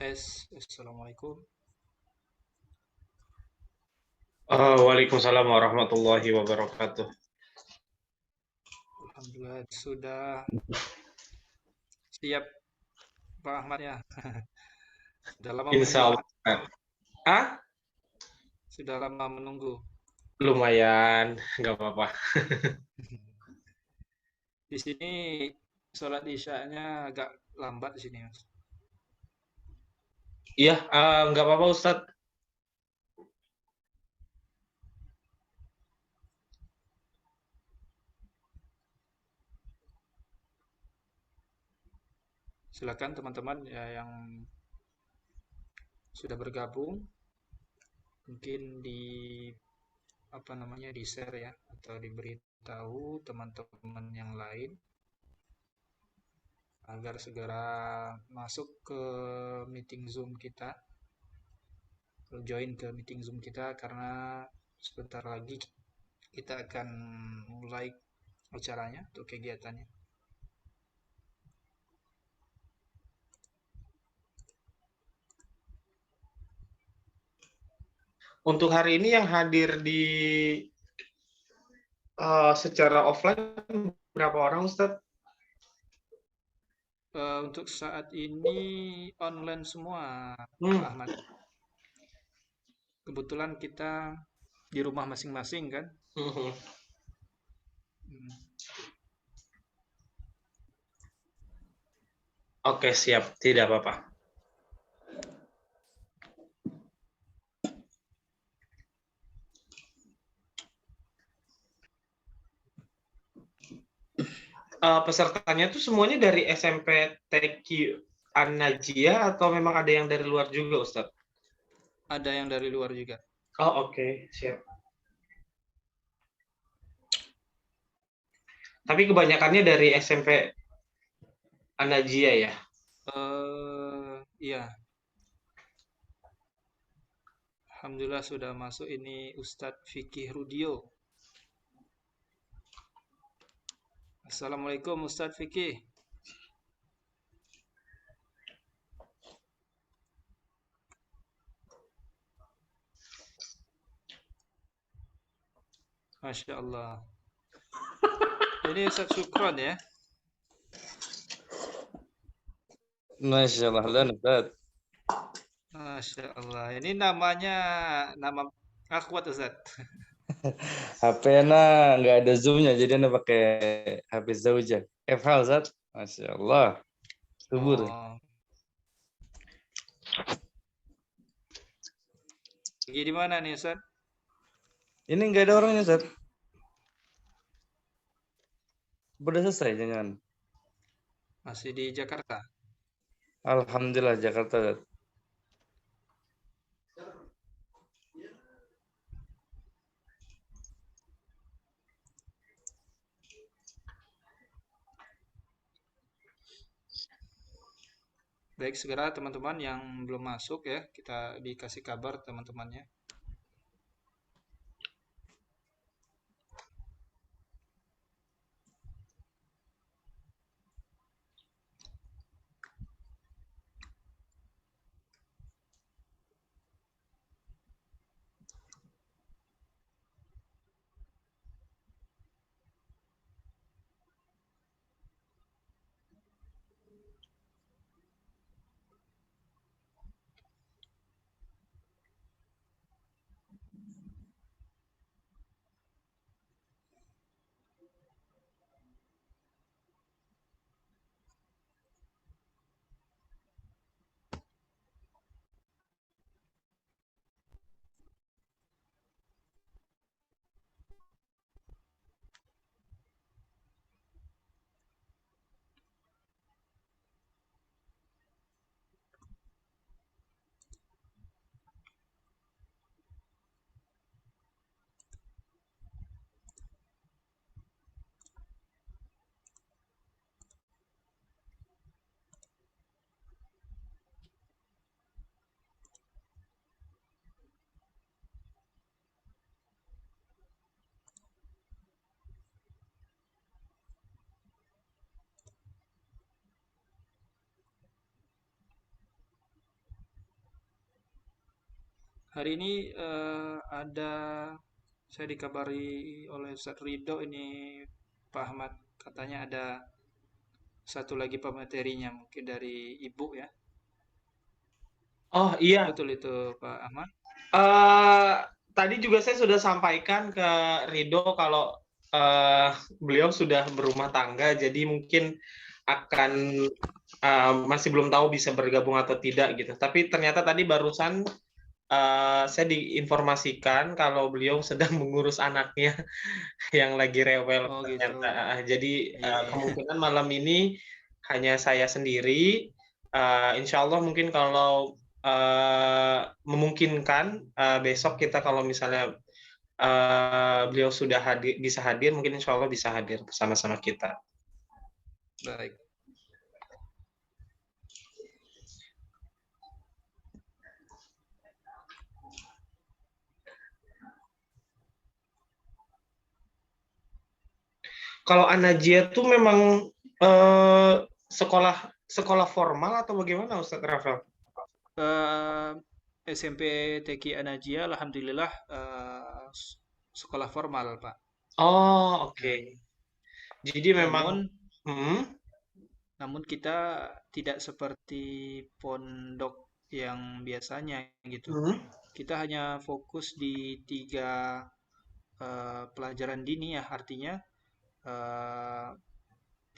Assalamualaikum. Waalaikumsalam warahmatullahi wabarakatuh. Alhamdulillah sudah siap Pak Ahmad ya. Sudah lama Insya menunggu. Allah. Ah, Sudah lama menunggu. lumayan, nggak apa-apa. Di sini sholat isya-nya agak lambat di sini, Mas. Iya, nggak apa-apa Ustadz. Silakan teman-teman ya yang sudah bergabung mungkin di apa namanya di-share ya atau diberitahu teman-teman yang lain agar segera masuk ke meeting Zoom kita, join ke meeting Zoom kita karena sebentar lagi kita akan mulai acaranya atau kegiatannya. Untuk hari ini yang hadir di secara offline berapa orang Ustadz? Untuk saat ini online semua, Pak Hmm, Ahmad. Kebetulan kita di rumah masing-masing kan. mhm. Hmm. Oke, siap, tidak apa-apa. Pesertanya tuh semuanya dari SMP TQ An-Najiyah atau memang ada yang dari luar juga Ustadz? Ada yang dari luar juga. Oh, oke, siap. Tapi kebanyakannya dari SMP An-Najiyah ya? Iya, Alhamdulillah sudah masuk ini Ustadz Fikih Rudio. Assalamualaikum Ustadz Fikih. Masya Allah. Ini Ustadz Syukron ya. Masya Allah, dan Ustaz. Masya Allah. Ini namanya nama akhwat Ustadz. HP na nggak ada zoomnya, jadi anda pakai HP Zauja. FH Ustaz. Masya Allah, subur. Oh, lagi di mana nih Ustadz? Ini nggak ada orangnya Ustaz. Udah selesai jangan. Masih di Jakarta. Alhamdulillah Jakarta Ustaz. Baik, segera teman-teman yang belum masuk ya, kita dikasih kabar teman-temannya. Hari ini ada saya dikabari oleh Ustadz Ridho ini Pak Ahmad katanya ada satu lagi pematerinya mungkin dari Ibu ya. Oh iya, Betul itu Pak Ahmad? eh tadi juga saya sudah sampaikan ke Rido kalau eh, beliau sudah berumah tangga, jadi mungkin akan masih belum tahu bisa bergabung atau tidak gitu. Tapi ternyata tadi barusan saya diinformasikan kalau beliau sedang mengurus anaknya yang lagi rewel Oh gitu. ternyata. Jadi Iya, iya. kemungkinan malam ini hanya saya sendiri. Insya Allah mungkin kalau memungkinkan besok kita kalau misalnya beliau sudah hadir, bisa hadir, mungkin insya Allah bisa hadir bersama-sama kita. Baik. Kalau Anajia tuh memang sekolah sekolah formal atau bagaimana Ustadz Rafael? Eh, SMP TQ Anajia, alhamdulillah sekolah formal, Pak. Oh, oke. Dan Jadi memang namun hmm, namun kita tidak seperti pondok yang biasanya gitu. hmm, Kita hanya fokus di tiga pelajaran dini ya, artinya eh,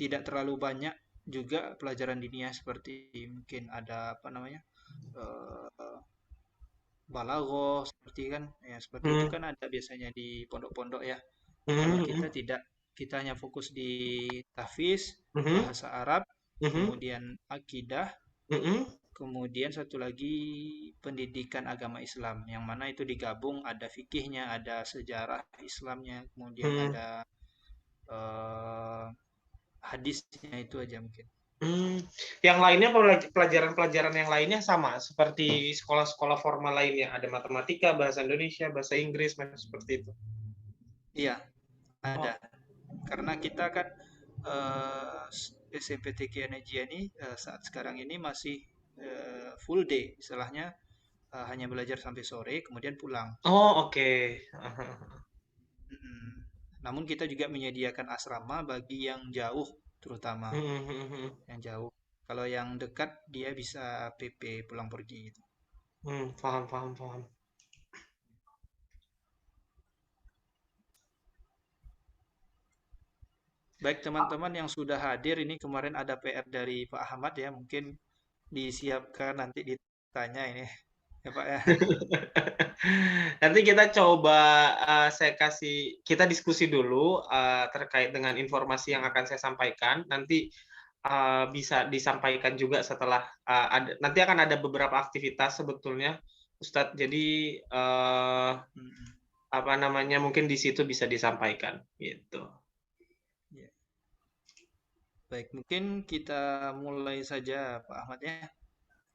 tidak terlalu banyak juga pelajaran dininya seperti mungkin ada apa namanya eh, balaghah seperti kan ya seperti itu hmm, kan ada biasanya di pondok-pondok ya. Kalau hmm, kita tidak, kita hanya fokus di tahfiz, hmm, bahasa Arab, hmm, hmm, kemudian akidah, hmm, kemudian satu lagi pendidikan agama Islam, yang mana itu digabung ada fikihnya, ada sejarah Islamnya, kemudian hmm, ada eh, hadisnya itu aja mungkin. hmm. Yang lainnya pelajaran-pelajaran yang lainnya sama seperti sekolah-sekolah formal lainnya. Ada matematika, bahasa Indonesia, bahasa Inggris, macam seperti itu. Iya, Oh, ada. Karena kita kan eh, SMPTQ Energia ini saat sekarang ini masih full day, istilahnya hanya belajar sampai sore, kemudian pulang. oh oke. Mm-mm. Namun kita juga menyediakan asrama bagi yang jauh, terutama Hmm, hmm, hmm, yang jauh. Kalau yang dekat dia bisa PP pulang pergi gitu. paham, paham, paham. Baik teman-teman yang sudah hadir ini kemarin ada PR dari Pak Ahmad ya, mungkin disiapkan nanti ditanya ini ya Pak ya. Nanti kita coba saya kasih kita diskusi dulu terkait dengan informasi yang akan saya sampaikan. Nanti bisa disampaikan juga setelah nanti akan ada beberapa aktivitas sebetulnya Ustadz. Jadi Mm-mm. apa namanya mungkin di situ bisa disampaikan gitu. Ya. Baik, mungkin kita mulai saja Pak Ahmad ya.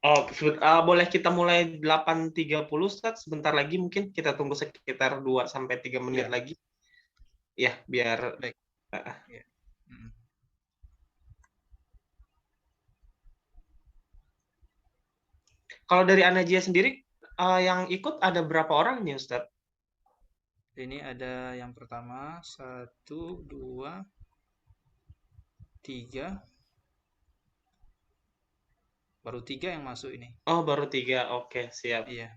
Oh, boleh kita mulai 8.30 Ustadz. Sebentar lagi mungkin kita tunggu sekitar 2 sampai 3 menit Ya, lagi ya biar baik. uh, Ya. Mm. kalau dari Anajia sendiri yang ikut ada berapa orang nih Ustadz? Ini ada yang pertama, satu, dua, tiga, baru tiga yang masuk ini. Oh, baru 3. Oke, siap. Iya,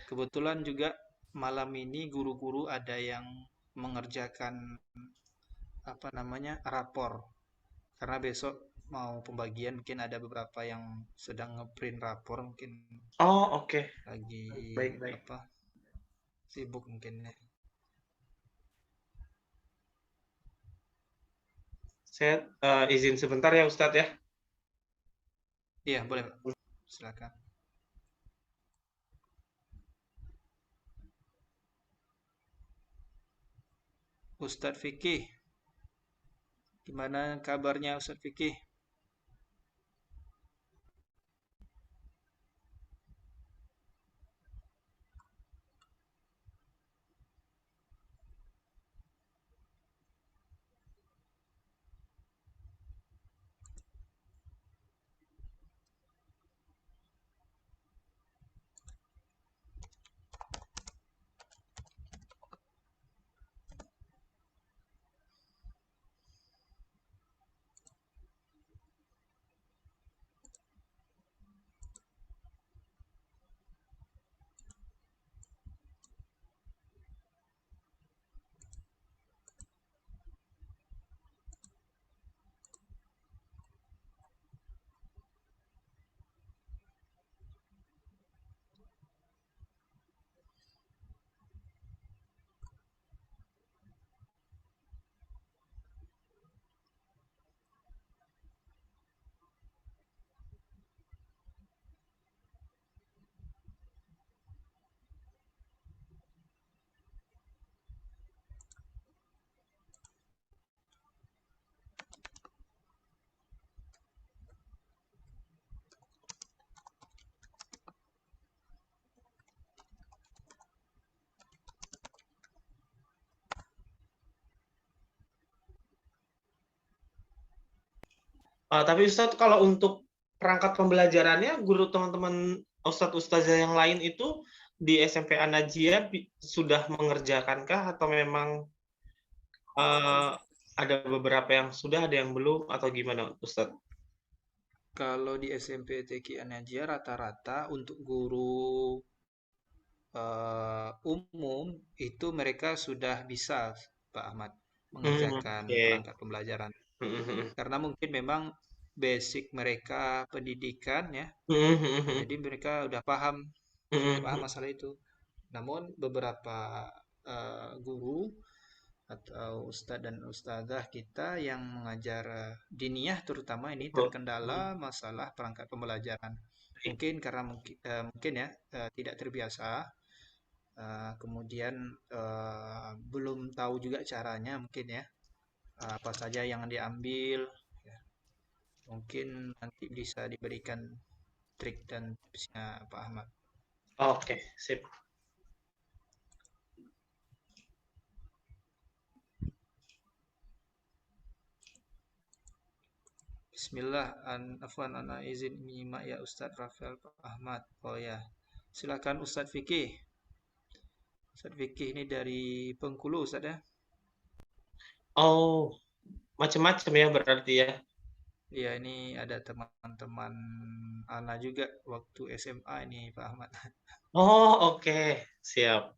kebetulan juga malam ini guru-guru ada yang mengerjakan apa namanya rapor. Karena besok mau pembagian mungkin ada beberapa yang sedang ngeprint rapor mungkin Oh, oke. lagi Baik, baik. apa sibuk mungkin ya. Saya izin sebentar ya Ustadz ya. Iya, boleh Pak. Silakan. Ustadz Fikih, gimana kabarnya Ustadz Fikih? Tapi Ustadz, kalau untuk perangkat pembelajarannya, guru teman-teman Ustadz Ustazah yang lain itu di SMP An-Najiyah sudah mengerjakankah atau memang ada beberapa yang sudah, ada yang belum, atau gimana Ustadz? Kalau di SMP TQ An-Najiyah rata-rata untuk guru umum itu mereka sudah bisa, Pak Ahmad, mengerjakan Oke. perangkat pembelajaran. Mhm, mhm. Karena mungkin memang basic mereka pendidikan ya, Mhm, mhm, mhm. jadi mereka sudah paham Mhm, masalah itu. Namun beberapa guru atau ustadz dan ustadzah kita yang mengajar diniyah terutama ini terkendala mhm. masalah perangkat pembelajaran. Mungkin karena mungkin ya tidak terbiasa. Kemudian belum tahu juga caranya mungkin ya, apa saja yang diambil. Ya. Mungkin nanti bisa diberikan trik dan tipsnya Pak Ahmad. Oke, sip. Bismillah, afwan ana izin menyimak ya Ustadz Rafael Pak Ahmad. Oh ya, silakan Ustadz Fikih. Ustadz Fikih ini dari Bengkulu Ustadz ya. Oh, macam-macam ya berarti ya. Iya, ini ada teman-teman Ana juga waktu SMA ini Pak Ahmad. Oh, oke. Siap.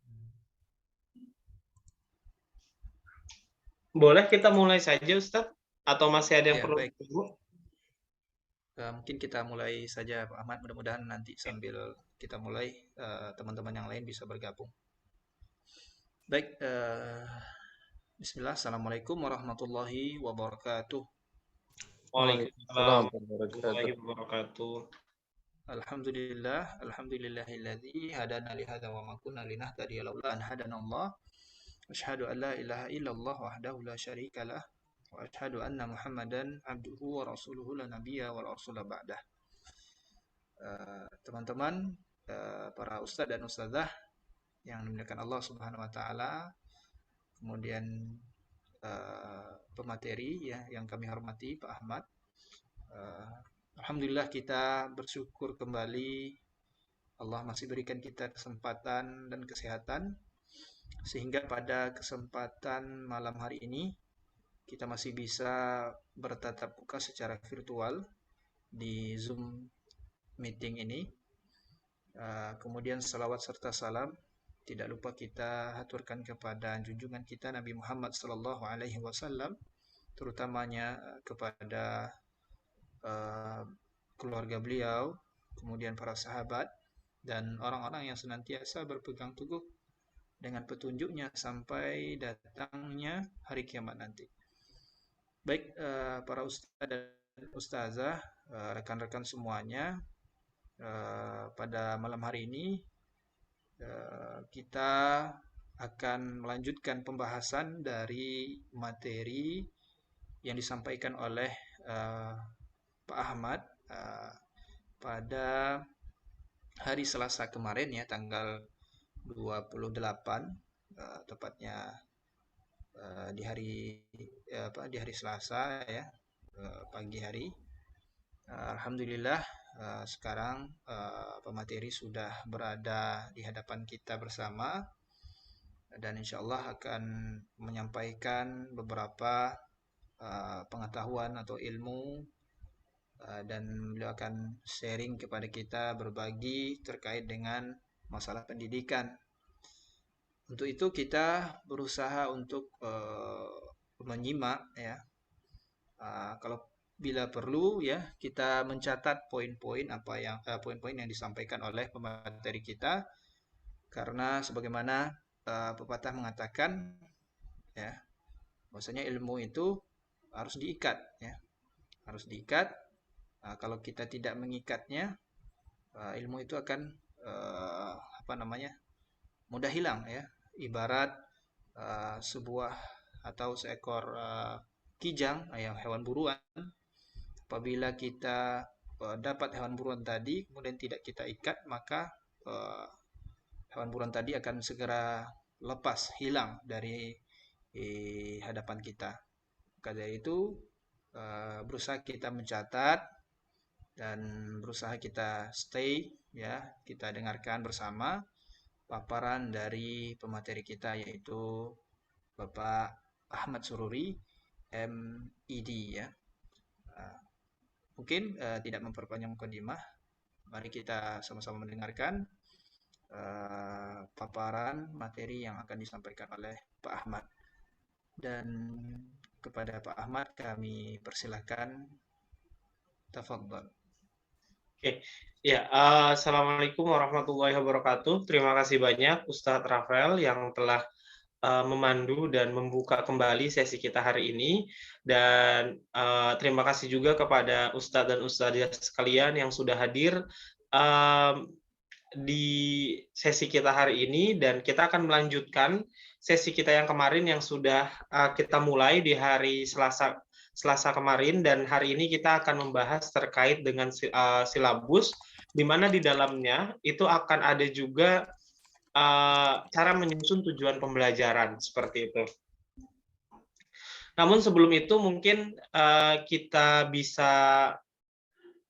Boleh kita mulai saja, Ustadz? Atau masih ada yang Ya, perlu baik. ditunggu? Mungkin kita mulai saja Pak Ahmad. Mudah-mudahan nanti sambil kita mulai teman-teman yang lain bisa bergabung. Baik, Bismillah. Assalamualaikum warahmatullahi wabarakatuh. Waalaikumsalam Waalaikumsalam warahmatullahi wabarakatuh. wabarakatuh. Alhamdulillahilladzi hadana li hadza wa ma kunna linahtadiya laula an hadanallah. Asyhadu an la ilaha illallah wahdahu la syarika lah wa asyhadu anna Muhammadan abduhu wa rasuluhu la nabiyya wa rasula ba'dah. Teman-teman, para ustadz dan ustadzah yang dimuliakan Allah Subhanahu wa taala, kemudian pemateri ya yang kami hormati Pak Ahmad. Uh, Alhamdulillah kita bersyukur kembali Allah masih berikan kita kesempatan dan kesehatan sehingga pada kesempatan malam hari ini kita masih bisa bertatap muka secara virtual di Zoom meeting ini. Kemudian salawat serta salam tidak lupa kita haturkan kepada junjungan kita Nabi Muhammad sallallahu alaihi wasallam, terutamanya kepada keluarga beliau, kemudian para sahabat dan orang-orang yang senantiasa berpegang teguh dengan petunjuknya sampai datangnya hari kiamat nanti. Baik, para ustadz dan ustazah, rekan-rekan semuanya, pada malam hari ini kita akan melanjutkan pembahasan dari materi yang disampaikan oleh Pak Ahmad pada hari Selasa kemarin ya, tanggal 28, tepatnya di hari Selasa ya, pagi hari. Alhamdulillah sekarang pemateri sudah berada di hadapan kita bersama dan insya Allah akan menyampaikan beberapa pengetahuan atau ilmu dan beliau akan sharing kepada kita, berbagi terkait dengan masalah pendidikan. Untuk itu kita berusaha untuk menyimak ya. Kalau bila perlu ya kita mencatat poin-poin poin-poin yang disampaikan oleh pemateri kita, karena sebagaimana pepatah mengatakan ya bahwasanya ilmu itu harus diikat ya, harus diikat. Kalau kita tidak mengikatnya, ilmu itu akan mudah hilang ya. Ibarat sebuah atau seekor kijang, hewan buruan. Apabila kita dapat hewan buruan tadi, kemudian tidak kita ikat, maka hewan buruan tadi akan segera lepas, hilang dari hadapan kita. Maka dari itu, berusaha kita mencatat dan berusaha kita stay ya, kita dengarkan bersama paparan dari pemateri kita yaitu Bapak Ahmad Sururi MED ya. Mungkin tidak memperpanjang mukadimah, mari kita sama-sama mendengarkan paparan materi yang akan disampaikan oleh Pak Ahmad. Dan kepada Pak Ahmad kami persilahkan, tafadhol. Oke, ya, Assalamualaikum warahmatullahi wabarakatuh. Terima kasih banyak Ustadz Rafael yang telah memandu dan membuka kembali sesi kita hari ini. Dan terima kasih juga kepada Ustadz dan Ustadzah sekalian yang sudah hadir di sesi kita hari ini. Dan kita akan melanjutkan sesi kita yang kemarin yang sudah kita mulai di hari Selasa kemarin, dan hari ini kita akan membahas terkait dengan silabus, di mana di dalamnya itu akan ada juga cara menyusun tujuan pembelajaran, seperti itu. Namun sebelum itu mungkin kita bisa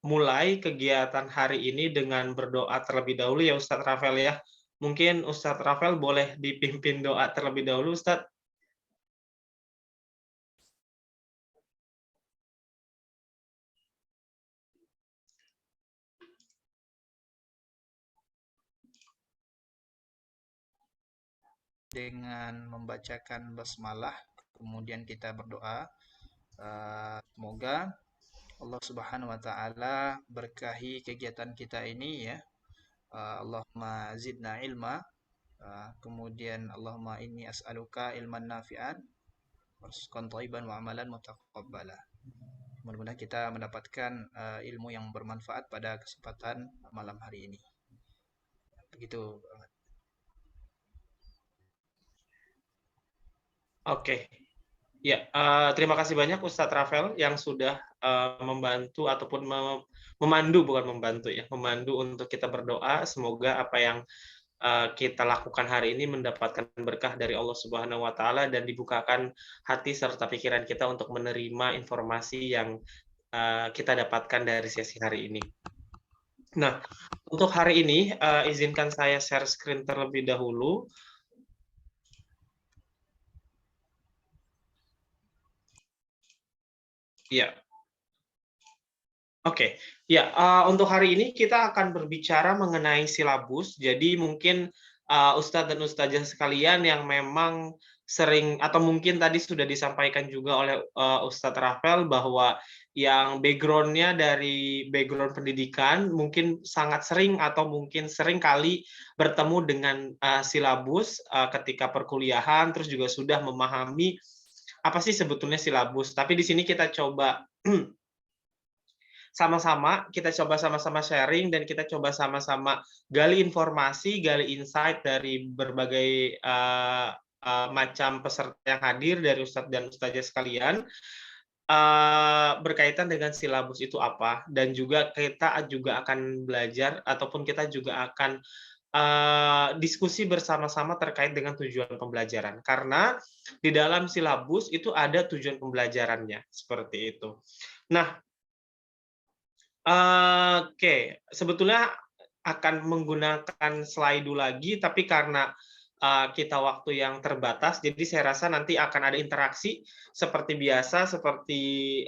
mulai kegiatan hari ini dengan berdoa terlebih dahulu ya Ustadz Rafael ya. Mungkin Ustadz Rafael boleh dipimpin doa terlebih dahulu Ustadz. Dengan membacakan basmalah, kemudian kita berdoa, semoga Allah Subhanahu wa taala berkahi kegiatan kita ini ya. Allahumma zidna ilma, kemudian Allahumma inni as'aluka ilman nafi'an warzuqan thayyiban wa amalan mutaqabbala. Mudah-mudahan kita mendapatkan ilmu yang bermanfaat pada kesempatan malam hari ini. Begitu. Oke, ya, terima kasih banyak Ustadz Rafael yang sudah membantu ataupun memandu, bukan membantu ya, memandu untuk kita berdoa. Semoga apa yang kita lakukan hari ini mendapatkan berkah dari Allah Subhanahu wa taala dan dibukakan hati serta pikiran kita untuk menerima informasi yang kita dapatkan dari sesi hari ini. Nah, untuk hari ini izinkan saya share screen terlebih dahulu. Ya. Oke. Ya, untuk hari ini kita akan berbicara mengenai silabus. Jadi mungkin Ustadz dan Ustazah sekalian yang memang sering atau mungkin tadi sudah disampaikan juga oleh Ustadz Rafael bahwa yang background-nya dari background pendidikan mungkin sangat sering atau mungkin sering kali bertemu dengan silabus ketika perkuliahan, terus juga sudah memahami apa sih sebetulnya silabus. Tapi di sini kita coba kita coba sama-sama sharing dan kita coba sama-sama gali informasi, gali insight dari berbagai macam peserta yang hadir dari Ustadz dan Ustazah sekalian berkaitan dengan silabus itu apa, dan juga kita juga akan belajar ataupun kita juga akan diskusi bersama-sama terkait dengan tujuan pembelajaran, karena di dalam silabus itu ada tujuan pembelajarannya, seperti itu. Nah, oke, sebetulnya akan menggunakan slide lagi, tapi karena kita waktu yang terbatas, jadi saya rasa nanti akan ada interaksi seperti biasa, seperti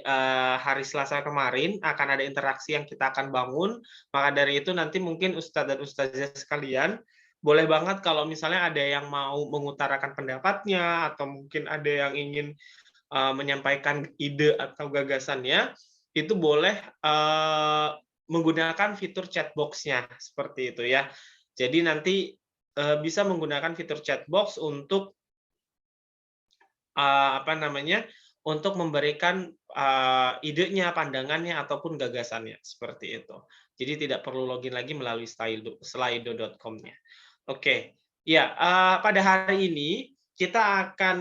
hari Selasa kemarin, akan ada interaksi yang kita akan bangun. Maka dari itu nanti mungkin Ustadz dan Ustazah sekalian, boleh banget kalau misalnya ada yang mau mengutarakan pendapatnya, atau mungkin ada yang ingin menyampaikan ide atau gagasannya, itu boleh menggunakan fitur chat box-nya, seperti itu ya. Jadi nanti bisa menggunakan fitur chat box untuk untuk memberikan idenya, pandangannya ataupun gagasannya, seperti itu. Jadi tidak perlu login lagi melalui slido.com-nya. Oke, ya, pada hari ini kita akan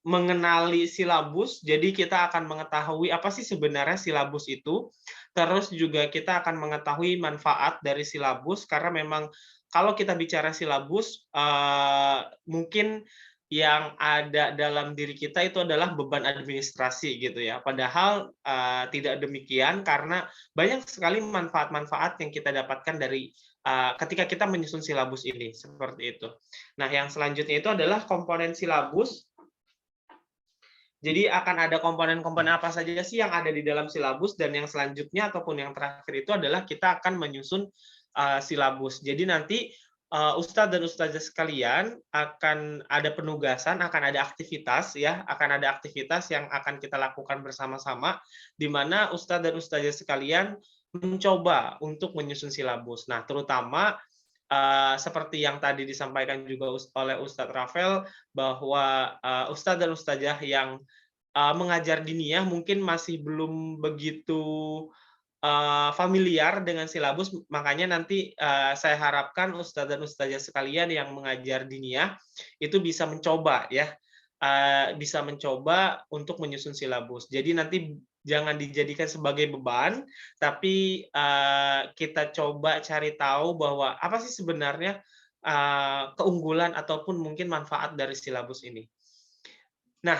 mengenali silabus. Jadi kita akan mengetahui apa sih sebenarnya silabus itu. Terus juga kita akan mengetahui manfaat dari silabus, karena memang kalau kita bicara silabus, mungkin yang ada dalam diri kita itu adalah beban administrasi gitu ya. Padahal tidak demikian, karena banyak sekali manfaat-manfaat yang kita dapatkan dari ketika kita menyusun silabus ini, seperti itu. Nah, yang selanjutnya itu adalah komponen silabus. Jadi akan ada komponen-komponen apa saja sih yang ada di dalam silabus, dan yang selanjutnya ataupun yang terakhir itu adalah kita akan menyusun silabus. Jadi nanti Ustadz dan Ustazah sekalian akan ada penugasan, akan ada aktivitas ya, akan ada aktivitas yang akan kita lakukan bersama-sama, di mana Ustadz dan Ustazah sekalian mencoba untuk menyusun silabus. Nah, terutama seperti yang tadi disampaikan juga oleh Ustadz Rafael, bahwa Ustadz dan Ustazah yang mengajar diniyah mungkin masih belum begitu familiar dengan silabus, makanya nanti saya harapkan Ustadz dan Ustazah sekalian yang mengajar diniyah itu bisa mencoba ya, bisa mencoba untuk menyusun silabus. Jadi nanti jangan dijadikan sebagai beban, tapi kita coba cari tahu bahwa apa sih sebenarnya keunggulan ataupun mungkin manfaat dari silabus ini. Nah,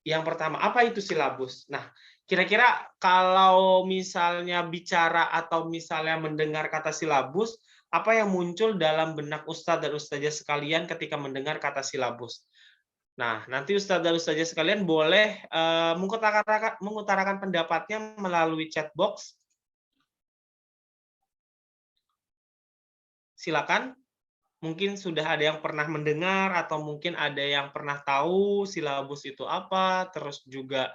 yang pertama, apa itu silabus? Nah, kira-kira kalau misalnya bicara atau misalnya mendengar kata silabus, apa yang muncul dalam benak Ustadz dan Ustazah sekalian ketika mendengar kata silabus? Nah, nanti Ustadz dan Ustazah sekalian boleh mengutarakan pendapatnya melalui chat box. Silakan. Mungkin sudah ada yang pernah mendengar atau mungkin ada yang pernah tahu silabus itu apa, terus juga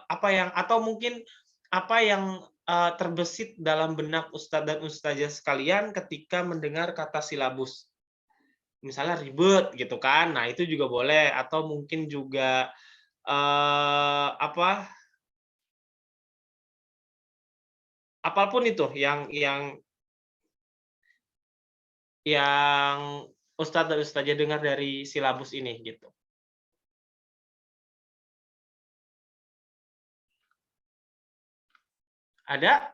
apa yang atau mungkin apa yang terbesit dalam benak Ustadz dan Ustazah sekalian ketika mendengar kata silabus. Misalnya ribet gitu kan, nah itu juga boleh, atau mungkin juga apapun itu yang Ustadz dan Ustazah dengar dari silabus ini gitu. Ada?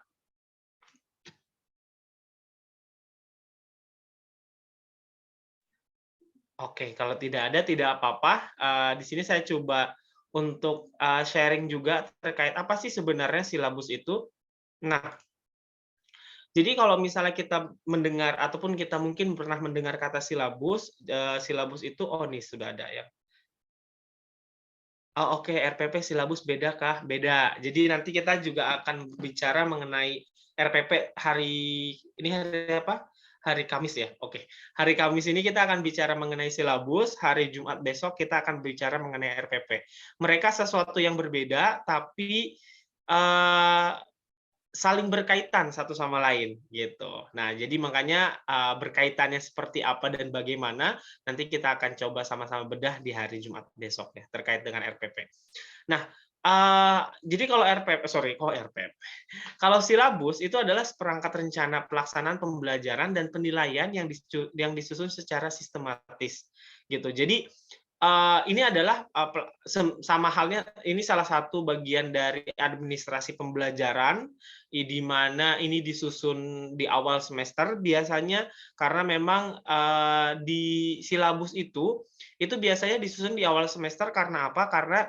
Oke, kalau tidak ada tidak apa-apa. Di sini saya coba untuk sharing juga terkait apa sih sebenarnya silabus itu. Nah, jadi kalau misalnya kita mendengar ataupun kita mungkin pernah mendengar kata silabus, silabus itu nih sudah ada ya. Oh, oke, RPP silabus beda kah? Beda. Jadi nanti kita juga akan bicara mengenai RPP ini hari apa? Hari Kamis ya. Oke. Hari Kamis ini kita akan bicara mengenai silabus, hari Jumat besok kita akan bicara mengenai RPP. Mereka sesuatu yang berbeda tapi saling berkaitan satu sama lain gitu. Nah, jadi makanya berkaitannya seperti apa dan bagaimana nanti kita akan coba sama-sama bedah di hari Jumat besok ya terkait dengan RPP. Nah, jadi kalau kalau silabus itu adalah seperangkat rencana pelaksanaan pembelajaran dan penilaian yang disusun secara sistematis gitu. Jadi ini adalah sama halnya, ini salah satu bagian dari administrasi pembelajaran, di mana ini disusun di awal semester biasanya, karena memang di silabus itu biasanya disusun di awal semester karena apa? Karena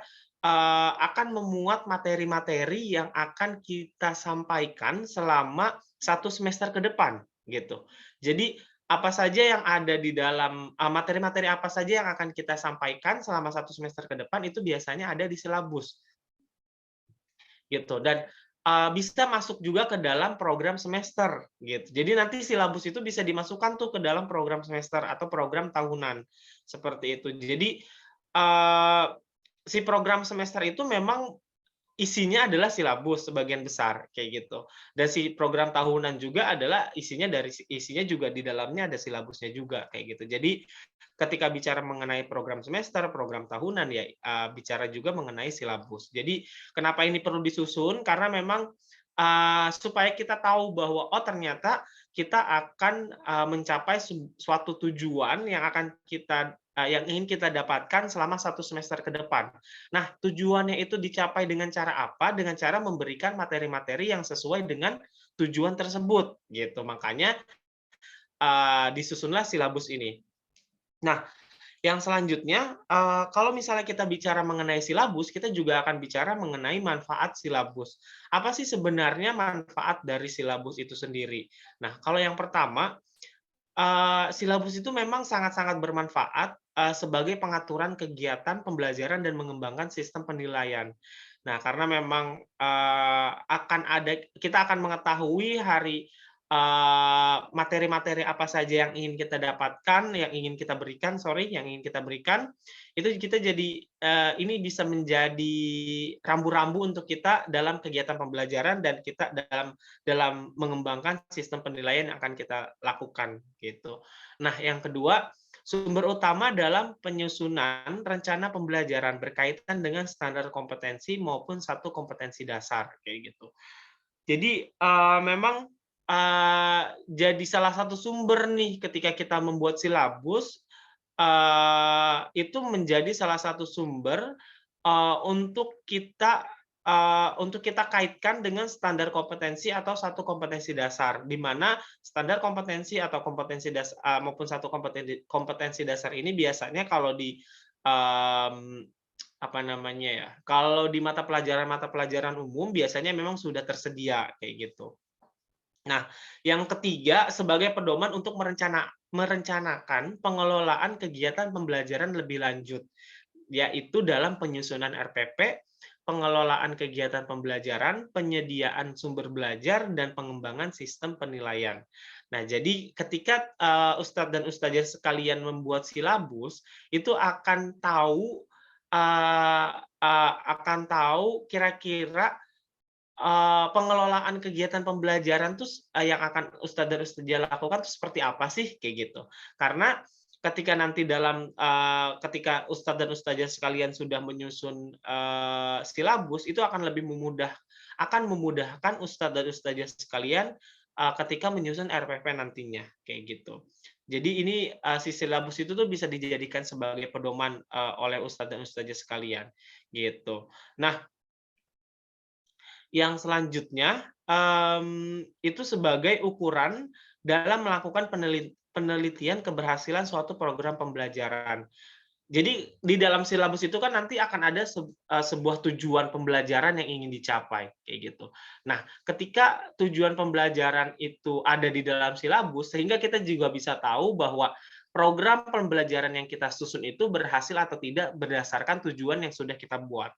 akan memuat materi-materi yang akan kita sampaikan selama 1 semester ke depan, gitu. Jadi apa saja yang ada di dalam materi-materi apa saja yang akan kita sampaikan selama 1 semester ke depan itu biasanya ada di silabus. Gitu. Dan bisa masuk juga ke dalam program semester gitu. Jadi nanti silabus itu bisa dimasukkan tuh ke dalam program semester atau program tahunan. Seperti itu. Jadi si program semester itu memang isinya adalah silabus sebagian besar kayak gitu. Dan si program tahunan juga adalah isinya juga di dalamnya ada silabusnya juga kayak gitu. Jadi ketika bicara mengenai program semester, program tahunan ya bicara juga mengenai silabus. Jadi kenapa ini perlu disusun? Karena memang supaya kita tahu bahwa ternyata kita akan mencapai suatu tujuan yang yang ingin kita dapatkan selama 1 semester ke depan. Nah, tujuannya itu dicapai dengan cara apa? Dengan cara memberikan materi-materi yang sesuai dengan tujuan tersebut, gitu. Makanya disusunlah silabus ini. Nah, Yang selanjutnya, kalau misalnya kita bicara mengenai silabus, kita juga akan bicara mengenai manfaat silabus. Apa sih sebenarnya manfaat dari silabus itu sendiri? Nah, kalau yang pertama, silabus itu memang sangat-sangat bermanfaat sebagai pengaturan kegiatan pembelajaran dan mengembangkan sistem penilaian. Nah, karena memang kita akan mengetahui materi-materi apa saja yang ingin kita dapatkan, yang ingin kita berikan, itu kita jadi ini bisa menjadi rambu-rambu untuk kita dalam kegiatan pembelajaran dan kita dalam mengembangkan sistem penilaian yang akan kita lakukan gitu. Nah, yang kedua, sumber utama dalam penyusunan rencana pembelajaran berkaitan dengan standar kompetensi maupun satu kompetensi dasar kayak gitu. Jadi memang jadi salah satu sumber nih ketika kita membuat silabus itu menjadi salah satu sumber untuk kita kaitkan dengan standar kompetensi atau satu kompetensi dasar, di mana standar kompetensi atau kompetensi dasar maupun satu kompetensi dasar ini biasanya kalau di apa namanya ya, kalau di mata pelajaran umum biasanya memang sudah tersedia kayak gitu. Nah, yang ketiga sebagai pedoman untuk merencanakan pengelolaan kegiatan pembelajaran lebih lanjut, yaitu dalam penyusunan RPP, pengelolaan kegiatan pembelajaran, penyediaan sumber belajar, dan pengembangan sistem penilaian. Nah, jadi ketika Ustadz dan Ustazah sekalian membuat silabus, itu akan tahu kira-kira pengelolaan kegiatan pembelajaran tuh yang akan Ustadz dan Ustazah lakukan tuh seperti apa sih kayak gitu. Karena ketika nanti ketika Ustadz dan Ustazah sekalian sudah menyusun silabus, itu akan memudahkan Ustadz dan Ustazah sekalian ketika menyusun RPP nantinya kayak gitu. Jadi ini si silabus itu tuh bisa dijadikan sebagai pedoman oleh Ustadz dan Ustazah sekalian gitu. Nah, yang selanjutnya itu sebagai ukuran dalam melakukan penelitian keberhasilan suatu program pembelajaran. Jadi di dalam silabus itu kan nanti akan ada sebuah tujuan pembelajaran yang ingin dicapai kayak gitu. Nah, ketika tujuan pembelajaran itu ada di dalam silabus, sehingga kita juga bisa tahu bahwa program pembelajaran yang kita susun itu berhasil atau tidak berdasarkan tujuan yang sudah kita buat.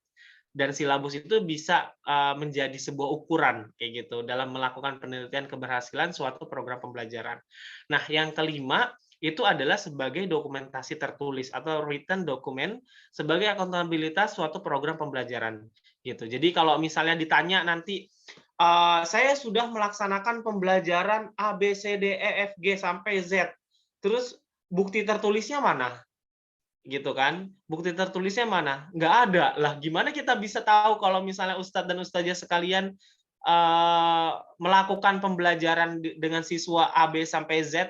Dan silabus itu bisa menjadi sebuah ukuran kayak gitu dalam melakukan penelitian keberhasilan suatu program pembelajaran. Nah, yang kelima itu adalah sebagai dokumentasi tertulis atau written document sebagai akuntabilitas suatu program pembelajaran gitu. Jadi kalau misalnya ditanya nanti saya sudah melaksanakan pembelajaran A B C D E F G sampai Z. Terus bukti tertulisnya mana? Gitu kan, bukti tertulisnya mana? Nggak ada. Lah, gimana kita bisa tahu kalau misalnya Ustadz dan Ustazah sekalian melakukan pembelajaran dengan siswa A, B sampai Z,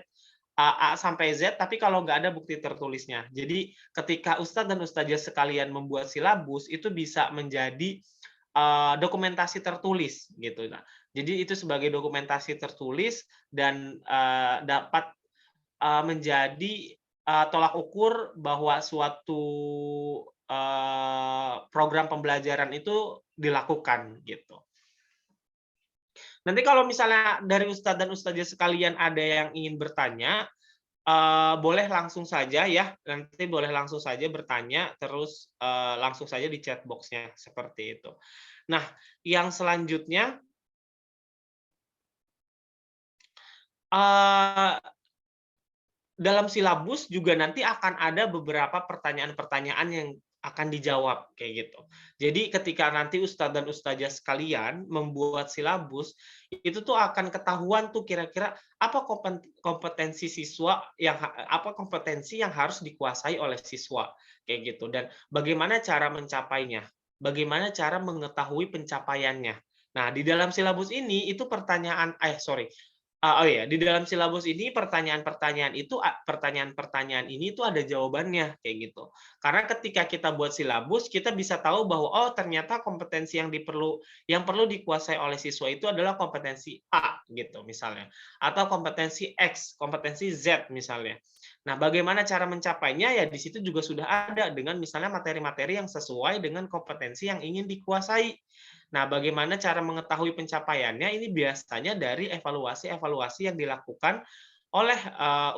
A sampai Z, tapi kalau nggak ada bukti tertulisnya. Jadi ketika Ustadz dan Ustazah sekalian membuat silabus, itu bisa menjadi dokumentasi tertulis gitu. Nah, jadi itu sebagai dokumentasi tertulis dan dapat menjadi tolak ukur bahwa suatu program pembelajaran itu dilakukan gitu. Nanti kalau misalnya dari Ustadz dan Ustazah sekalian ada yang ingin bertanya, boleh langsung saja ya, nanti boleh langsung saja bertanya, terus langsung saja di chat box-nya seperti itu. Nah, yang selanjutnya dalam silabus juga nanti akan ada beberapa pertanyaan-pertanyaan yang akan dijawab kayak gitu. Jadi ketika nanti Ustadz dan Ustazah sekalian membuat silabus, itu tuh akan ketahuan tuh kira-kira apa kompetensi yang harus dikuasai oleh siswa kayak gitu, dan bagaimana cara mencapainya, bagaimana cara mengetahui pencapaiannya. Nah, di dalam silabus ini itu Oh iya, di dalam silabus ini pertanyaan-pertanyaan ini tuh ada jawabannya kayak gitu. Karena ketika kita buat silabus, kita bisa tahu bahwa oh ternyata kompetensi yang perlu dikuasai oleh siswa itu adalah kompetensi A gitu misalnya, atau kompetensi X, kompetensi Z misalnya. Nah, bagaimana cara mencapainya ya di situ juga sudah ada dengan misalnya materi-materi yang sesuai dengan kompetensi yang ingin dikuasai. Nah, bagaimana cara mengetahui pencapaiannya? Ini biasanya dari evaluasi-evaluasi yang dilakukan oleh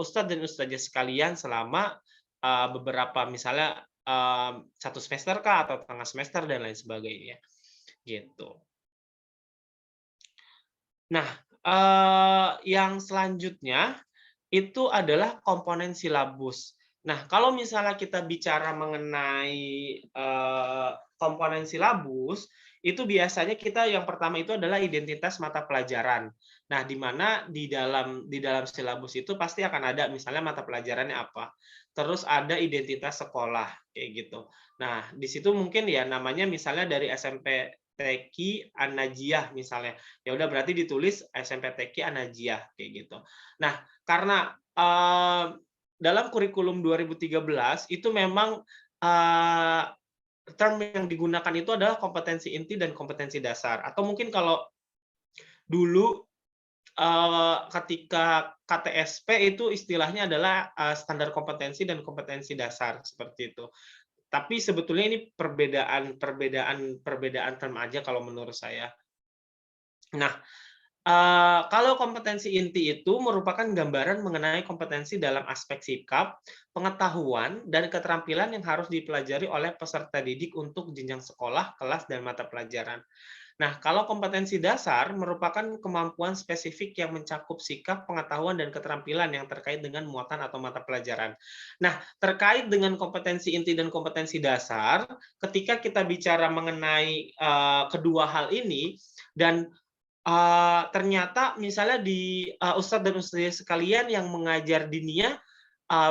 ustadz dan ustazah sekalian selama beberapa misalnya 1 semester kah atau setengah semester dan lain sebagainya. Gitu. Nah, yang selanjutnya itu adalah komponen silabus. Nah, kalau misalnya kita bicara mengenai komponen silabus, itu biasanya kita yang pertama itu adalah identitas mata pelajaran. Nah, di mana di dalam silabus itu pasti akan ada misalnya mata pelajarannya apa. Terus ada identitas sekolah kayak gitu. Nah, di situ mungkin ya namanya misalnya dari SMP TQ An-Najiyah misalnya. Ya udah berarti ditulis SMP TQ An-Najiyah kayak gitu. Nah, karena dalam kurikulum 2013 itu memang term yang digunakan itu adalah kompetensi inti dan kompetensi dasar. Atau mungkin kalau dulu ketika KTSP itu istilahnya adalah standar kompetensi dan kompetensi dasar seperti itu. Tapi sebetulnya ini perbedaan term aja kalau menurut saya. Nah, kalau kompetensi inti itu merupakan gambaran mengenai kompetensi dalam aspek sikap, pengetahuan, dan keterampilan yang harus dipelajari oleh peserta didik untuk jenjang sekolah, kelas, dan mata pelajaran. Nah, kalau kompetensi dasar merupakan kemampuan spesifik yang mencakup sikap, pengetahuan, dan keterampilan yang terkait dengan muatan atau mata pelajaran. Nah, terkait dengan kompetensi inti dan kompetensi dasar, ketika kita bicara mengenai kedua hal ini, dan ternyata misalnya di ustadz dan ustazah sekalian yang mengajar diniyah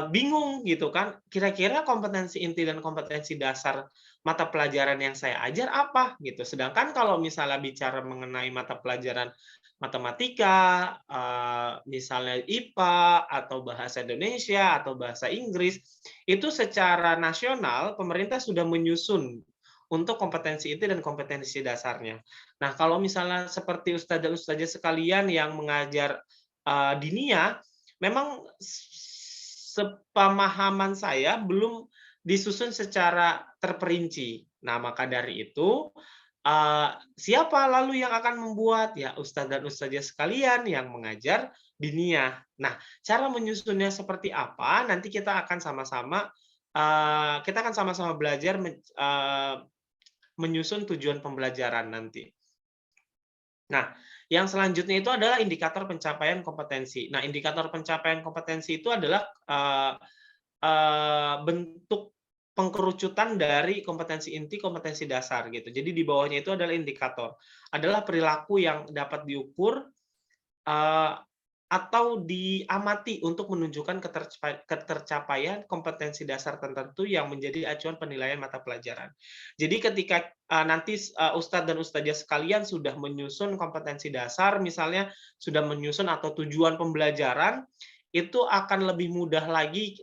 bingung gitu kan, kira-kira kompetensi inti dan kompetensi dasar mata pelajaran yang saya ajar apa gitu. Sedangkan kalau misalnya bicara mengenai mata pelajaran matematika, misalnya IPA atau bahasa Indonesia atau bahasa Inggris, itu secara nasional pemerintah sudah menyusun untuk kompetensi inti dan kompetensi dasarnya. Nah, kalau misalnya seperti ustadz dan ustazah sekalian yang mengajar diniyah, memang sepemahaman saya belum disusun secara terperinci. Nah, maka dari itu, siapa lalu yang akan membuat? Ya, ustadz dan ustazah sekalian yang mengajar diniyah. Nah, cara menyusunnya seperti apa? Nanti kita akan sama-sama belajar menyusun tujuan pembelajaran nanti. Nah, yang selanjutnya itu adalah indikator pencapaian kompetensi. Nah, indikator pencapaian kompetensi itu adalah bentuk pengkerucutan dari kompetensi inti, kompetensi dasar gitu. Jadi di bawahnya itu adalah indikator, adalah perilaku yang dapat diukur atau diamati untuk menunjukkan ketercapaian kompetensi dasar tertentu yang menjadi acuan penilaian mata pelajaran. Jadi ketika nanti ustadz dan ustazah sekalian sudah menyusun kompetensi dasar, misalnya sudah menyusun atau tujuan pembelajaran, itu akan lebih mudah lagi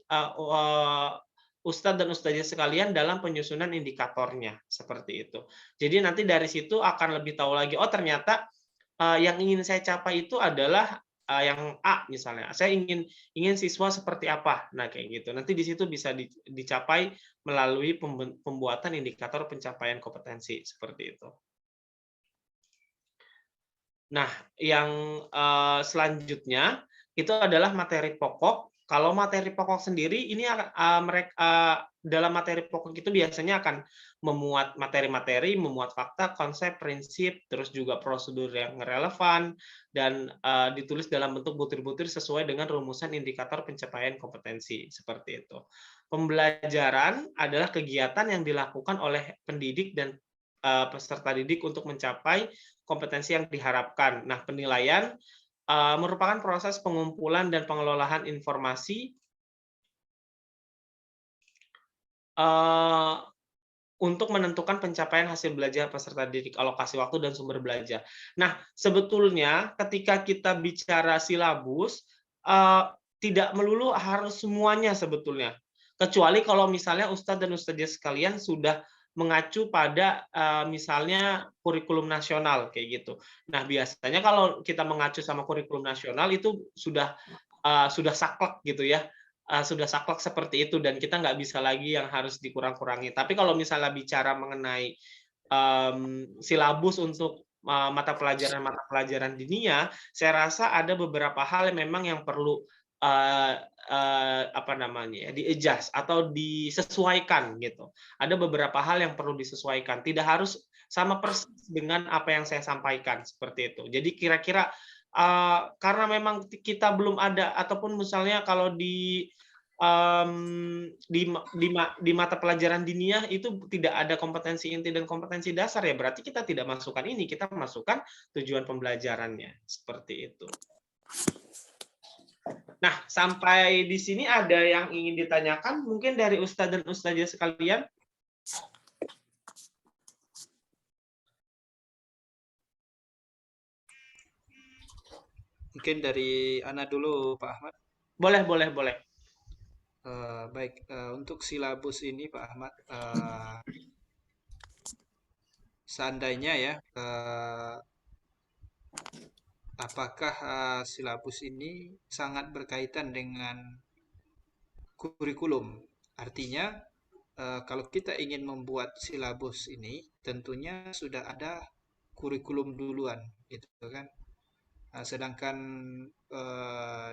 ustadz dan ustazah sekalian dalam penyusunan indikatornya, seperti itu. Jadi nanti dari situ akan lebih tahu lagi, oh ternyata yang ingin saya capai itu adalah yang A misalnya. Saya ingin siswa seperti apa. Nah, kayak gitu. Nanti di situ bisa dicapai melalui pembuatan indikator pencapaian kompetensi seperti itu. Nah, yang selanjutnya itu adalah materi pokok. Kalau materi pokok sendiri ini dalam materi pokok itu biasanya akan memuat materi-materi, memuat fakta, konsep, prinsip, terus juga prosedur yang relevan, dan ditulis dalam bentuk butir-butir sesuai dengan rumusan indikator pencapaian kompetensi seperti itu. Pembelajaran adalah kegiatan yang dilakukan oleh pendidik dan peserta didik untuk mencapai kompetensi yang diharapkan. Nah, penilaian merupakan proses pengumpulan dan pengelolaan informasi untuk menentukan pencapaian hasil belajar peserta didik, alokasi waktu dan sumber belajar. Nah, sebetulnya ketika kita bicara silabus, tidak melulu harus semuanya sebetulnya. Kecuali kalau misalnya Ustadz dan Ustadzah sekalian sudah mengacu pada misalnya kurikulum nasional kayak gitu. Nah, biasanya kalau kita mengacu sama kurikulum nasional itu sudah saklek gitu ya. Sudah saklek seperti itu dan kita nggak bisa lagi yang harus dikurang-kurangi. Tapi kalau misalnya bicara mengenai silabus untuk mata pelajaran dinia, saya rasa ada beberapa hal yang memang yang perlu apa namanya ya, di-adjust atau disesuaikan gitu. Ada beberapa hal yang perlu disesuaikan. Tidak harus sama persis dengan apa yang saya sampaikan seperti itu. Jadi kira-kira karena memang kita belum ada ataupun misalnya kalau di mata pelajaran dinia itu tidak ada kompetensi inti dan kompetensi dasar ya berarti kita tidak masukkan ini, kita masukkan tujuan pembelajarannya seperti itu. Nah, sampai di sini ada yang ingin ditanyakan mungkin dari Ustadz dan Ustadzah sekalian? Mungkin dari Ana dulu, Pak Ahmad. Boleh. Baik, untuk silabus ini, Pak Ahmad, seandainya ya, apakah silabus ini sangat berkaitan dengan kurikulum? Artinya, kalau kita ingin membuat silabus ini, tentunya sudah ada kurikulum duluan, gitu kan? Sedangkan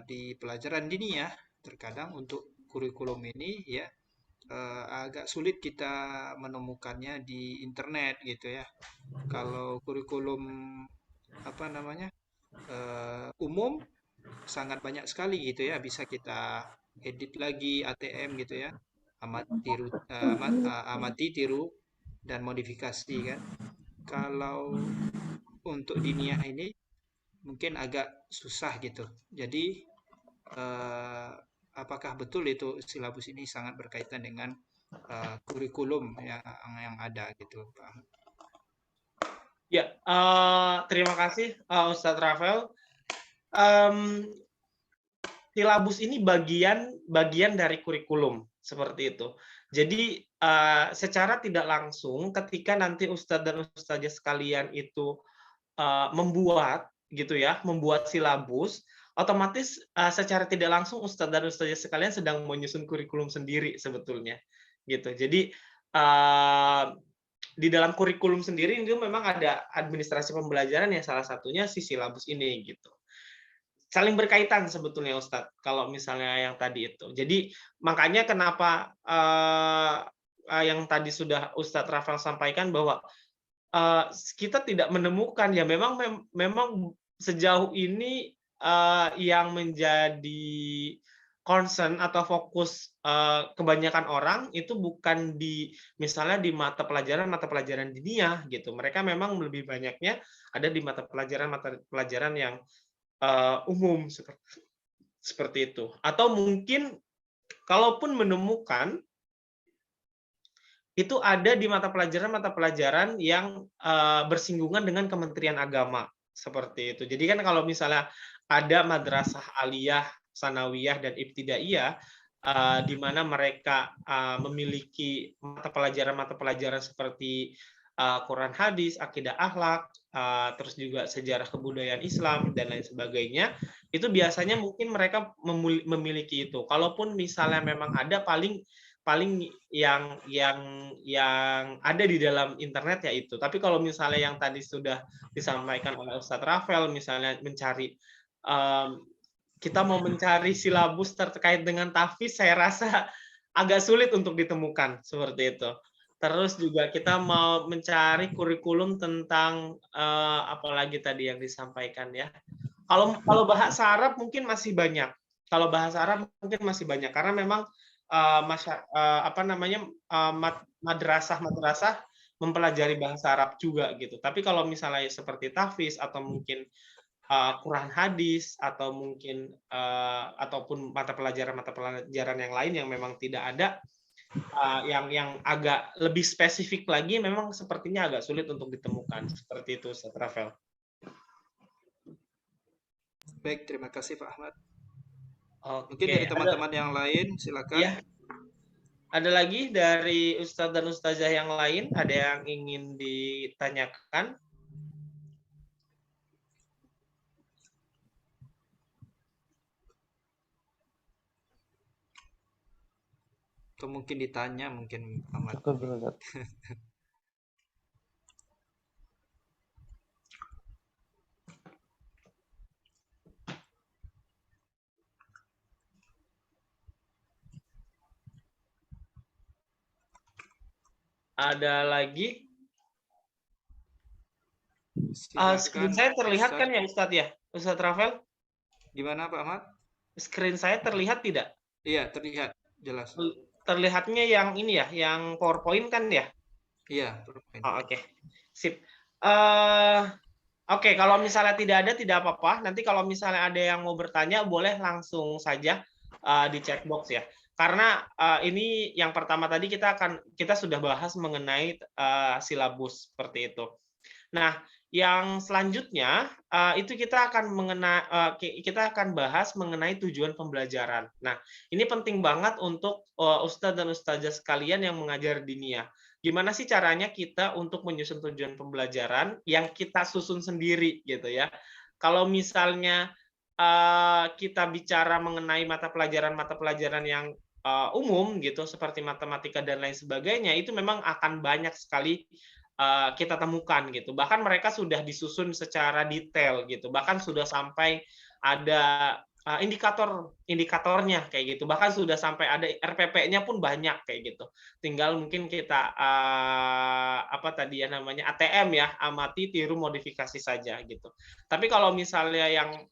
di pelajaran dinia, terkadang untuk kurikulum ini ya agak sulit kita menemukannya di internet gitu ya. Kalau kurikulum apa namanya umum sangat banyak sekali gitu ya, bisa kita edit lagi ATM gitu ya, amati, tiru dan modifikasi kan. Kalau untuk dinia ini mungkin agak susah gitu. Jadi apakah betul itu silabus ini sangat berkaitan dengan kurikulum yang ada gitu, Pak? Ya, terima kasih Ustadz Rafael. Silabus ini bagian dari kurikulum seperti itu. Jadi secara tidak langsung ketika nanti Ustadz dan Ustadzah sekalian itu membuat silabus, otomatis secara tidak langsung Ustadz dan Ustadzah sekalian sedang menyusun kurikulum sendiri sebetulnya, gitu. Jadi di dalam kurikulum sendiri itu memang ada administrasi pembelajaran yang salah satunya si silabus ini, gitu. Saling berkaitan sebetulnya Ustadz, kalau misalnya yang tadi itu. Jadi makanya kenapa yang tadi sudah Ustadz Rafael sampaikan bahwa kita tidak menemukan ya memang sejauh ini yang menjadi concern atau fokus kebanyakan orang itu bukan di misalnya di mata pelajaran dinia gitu. Mereka memang lebih banyaknya ada di mata pelajaran yang umum seperti itu. Atau mungkin kalaupun menemukan itu ada di mata pelajaran yang bersinggungan dengan Kementerian Agama seperti itu. Jadi kan kalau misalnya ada madrasah aliyah, sanawiyah dan ibtidaiyah di mana mereka memiliki mata pelajaran seperti Quran hadis, akidah akhlak, terus juga sejarah kebudayaan Islam dan lain sebagainya, itu biasanya mungkin mereka memiliki itu. Kalaupun misalnya memang ada paling yang ada di dalam internet ya itu. Tapi kalau misalnya yang tadi sudah disampaikan oleh Ustadz Rafael, misalnya kita mau mencari silabus terkait dengan tahfiz, saya rasa agak sulit untuk ditemukan seperti itu. Terus juga kita mau mencari kurikulum tentang apalagi tadi yang disampaikan ya. Kalau bahasa Arab mungkin masih banyak. Karena memang madrasah mempelajari bahasa Arab juga gitu. Tapi kalau misalnya seperti tahfiz atau mungkin Quran hadis atau mungkin ataupun mata pelajaran yang lain yang memang tidak ada, yang agak lebih spesifik lagi memang sepertinya agak sulit untuk ditemukan. Seperti itu, Ustaz Rafael. Baik, terima kasih Pak Ahmad. Mungkin Oke, dari teman-teman yang lain, silakan. ya, ada lagi dari Ustadz dan Ustazah yang lain, ada yang ingin ditanyakan? Atau mungkin ditanya, mungkin Ahmad. Cukup dulu, Ustaz. Ada lagi? Screen Silakan, saya terlihat Ustaz. kan ya Ustadz ya? Ustadz Rafael? Gimana Pak Ahmad? Screen saya terlihat tidak? Iya, terlihat jelas. Terlihatnya yang ini ya, yang PowerPoint kan ya? Iya, PowerPoint. Oh, oke. Sip. Oke, kalau misalnya tidak ada, tidak apa-apa. Nanti kalau misalnya ada yang mau bertanya, boleh langsung saja di chat box ya. Karena ini yang pertama tadi kita sudah bahas mengenai silabus seperti itu. Nah, yang selanjutnya itu kita akan bahas mengenai tujuan pembelajaran. Nah, ini penting banget untuk Ustadz dan Ustazah sekalian yang mengajar diniyah. Gimana sih caranya kita untuk menyusun tujuan pembelajaran yang kita susun sendiri gitu ya. Kalau misalnya kita bicara mengenai mata pelajaran yang umum gitu seperti matematika dan lain sebagainya, itu memang akan banyak sekali kita temukan gitu. Bahkan mereka sudah disusun secara detail gitu. Bahkan sudah sampai ada indikatornya kayak gitu. Bahkan sudah sampai ada RPP-nya pun banyak kayak gitu. Tinggal mungkin kita apa tadi ya namanya ATM ya, amati, tiru, modifikasi saja gitu. Tapi kalau misalnya yang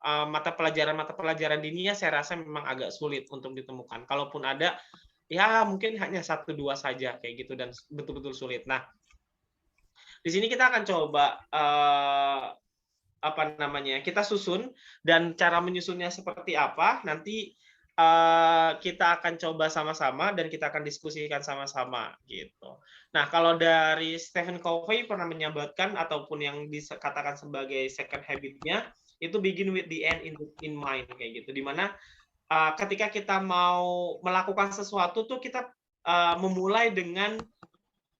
mata pelajaran diniyah saya rasa memang agak sulit untuk ditemukan. Kalaupun ada ya mungkin hanya 1-2 saja kayak gitu dan betul-betul sulit. Nah, di sini kita akan coba apa namanya? Kita susun dan cara menyusunnya seperti apa nanti kita akan coba sama-sama dan kita akan diskusikan sama-sama gitu. Nah, kalau dari Stephen Covey pernah menyebutkan ataupun yang dikatakan sebagai second habit-nya itu begin with the end in mind kayak gitu. Dimana ketika kita mau melakukan sesuatu tuh kita memulai dengan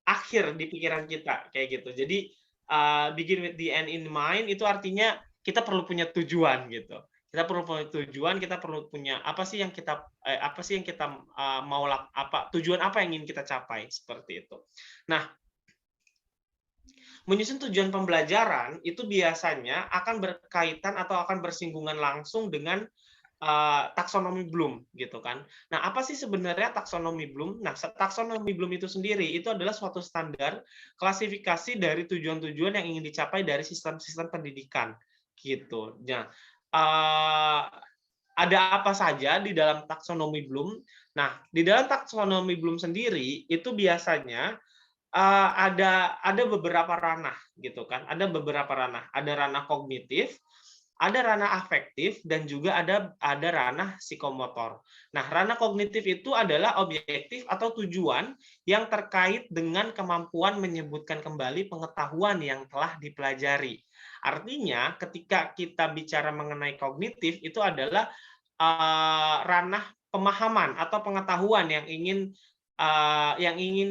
akhir di pikiran kita kayak gitu. Jadi begin with the end in mind itu artinya kita perlu punya tujuan gitu. Kita perlu punya tujuan, kita perlu punya apa sih yang kita mau tujuan apa yang ingin kita capai seperti itu. Nah, menyusun tujuan pembelajaran itu biasanya akan berkaitan atau akan bersinggungan langsung dengan taksonomi Bloom gitu kan. Nah, apa sih sebenarnya taksonomi Bloom? Nah, taksonomi Bloom itu sendiri itu adalah suatu standar klasifikasi dari tujuan-tujuan yang ingin dicapai dari sistem-sistem pendidikan gitu. Nah, ada apa saja di dalam taksonomi Bloom? Nah, di dalam taksonomi Bloom sendiri itu biasanya ada beberapa ranah gitu kan. Ada beberapa ranah. Ada ranah kognitif, ada ranah afektif, dan juga ada ranah psikomotor. Nah, ranah kognitif itu adalah objektif atau tujuan yang terkait dengan kemampuan menyebutkan kembali pengetahuan yang telah dipelajari. Artinya, ketika kita bicara mengenai kognitif, itu adalah ranah pemahaman atau pengetahuan yang ingin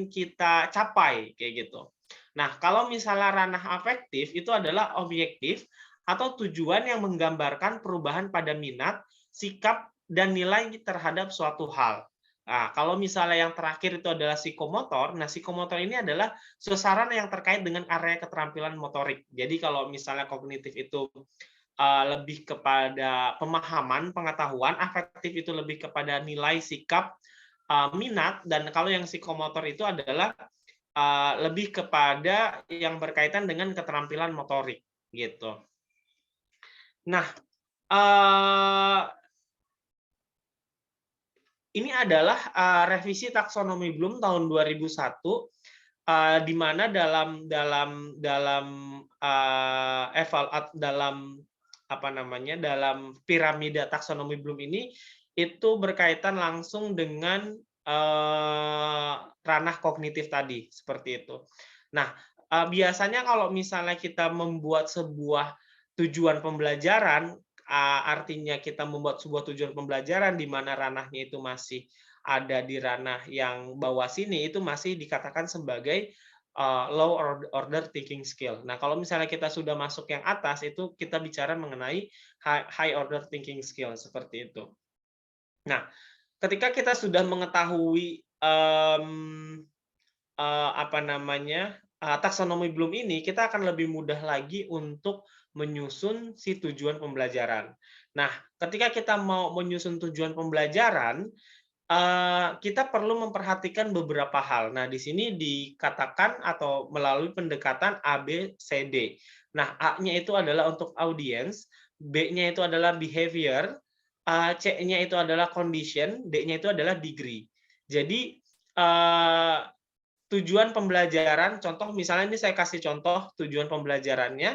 kita capai kayak gitu. Nah, kalau misalnya ranah afektif itu adalah objektif atau tujuan yang menggambarkan perubahan pada minat, sikap, dan nilai terhadap suatu hal. Nah, kalau misalnya yang terakhir itu adalah psikomotor, nah psikomotor ini adalah sarana yang terkait dengan area keterampilan motorik. Jadi kalau misalnya kognitif itu lebih kepada pemahaman, pengetahuan, afektif itu lebih kepada nilai, sikap, minat, dan kalau yang psikomotor itu adalah lebih kepada yang berkaitan dengan keterampilan motorik gitu. Nah, ini adalah revisi taksonomi Bloom tahun 2001 di mana dalam piramida taksonomi Bloom ini itu berkaitan langsung dengan ranah kognitif tadi, seperti itu. Nah, biasanya kalau misalnya kita membuat sebuah tujuan pembelajaran, artinya kita membuat sebuah tujuan pembelajaran di mana ranahnya itu masih ada di ranah yang bawah sini, itu masih dikatakan sebagai low order thinking skill. Nah, kalau misalnya kita sudah masuk yang atas, itu kita bicara mengenai high order thinking skill, seperti itu. Nah, ketika kita sudah mengetahui taksonomi Bloom ini, kita akan lebih mudah lagi untuk menyusun si tujuan pembelajaran. Nah, ketika kita mau menyusun tujuan pembelajaran, kita perlu memperhatikan beberapa hal. Nah, di sini dikatakan atau melalui pendekatan A, B, C, D. Nah, A-nya itu adalah untuk audience, B-nya itu adalah behavior, C-nya itu adalah condition, D-nya itu adalah degree. Jadi, tujuan pembelajaran, contoh misalnya ini saya kasih contoh tujuan pembelajarannya,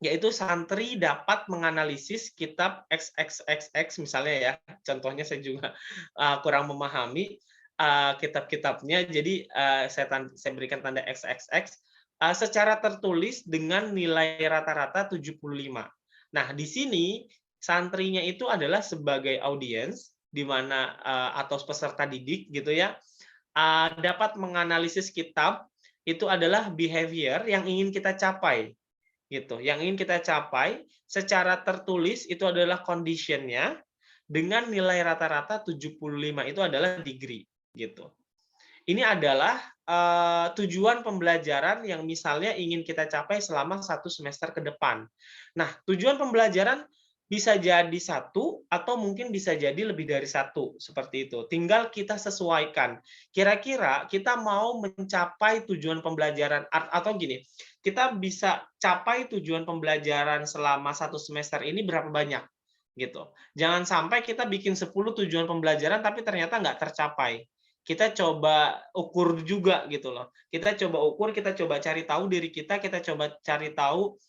yaitu santri dapat menganalisis kitab XXXX misalnya ya, contohnya saya juga kurang memahami kitab-kitabnya, jadi saya berikan tanda XXX secara tertulis dengan nilai rata-rata 75. Nah, di sini santrinya itu adalah sebagai audiens, di mana atau peserta didik gitu ya, dapat menganalisis kitab itu adalah behavior yang ingin kita capai gitu. Yang ingin kita capai secara tertulis itu adalah condition-nya dengan nilai rata-rata 75 itu adalah degree gitu. Ini adalah tujuan pembelajaran yang misalnya ingin kita capai selama 1 semester ke depan. Nah, tujuan pembelajaran bisa jadi satu atau mungkin bisa jadi lebih dari satu, seperti itu. Tinggal kita sesuaikan. Kira-kira kita mau mencapai tujuan pembelajaran atau gini, kita bisa capai tujuan pembelajaran selama 1 semester ini berapa banyak gitu. Jangan sampai kita bikin 10 tujuan pembelajaran tapi ternyata nggak tercapai. Kita coba ukur juga gitu loh. Kita coba ukur, kita coba cari tahu diri kita coba cari tahu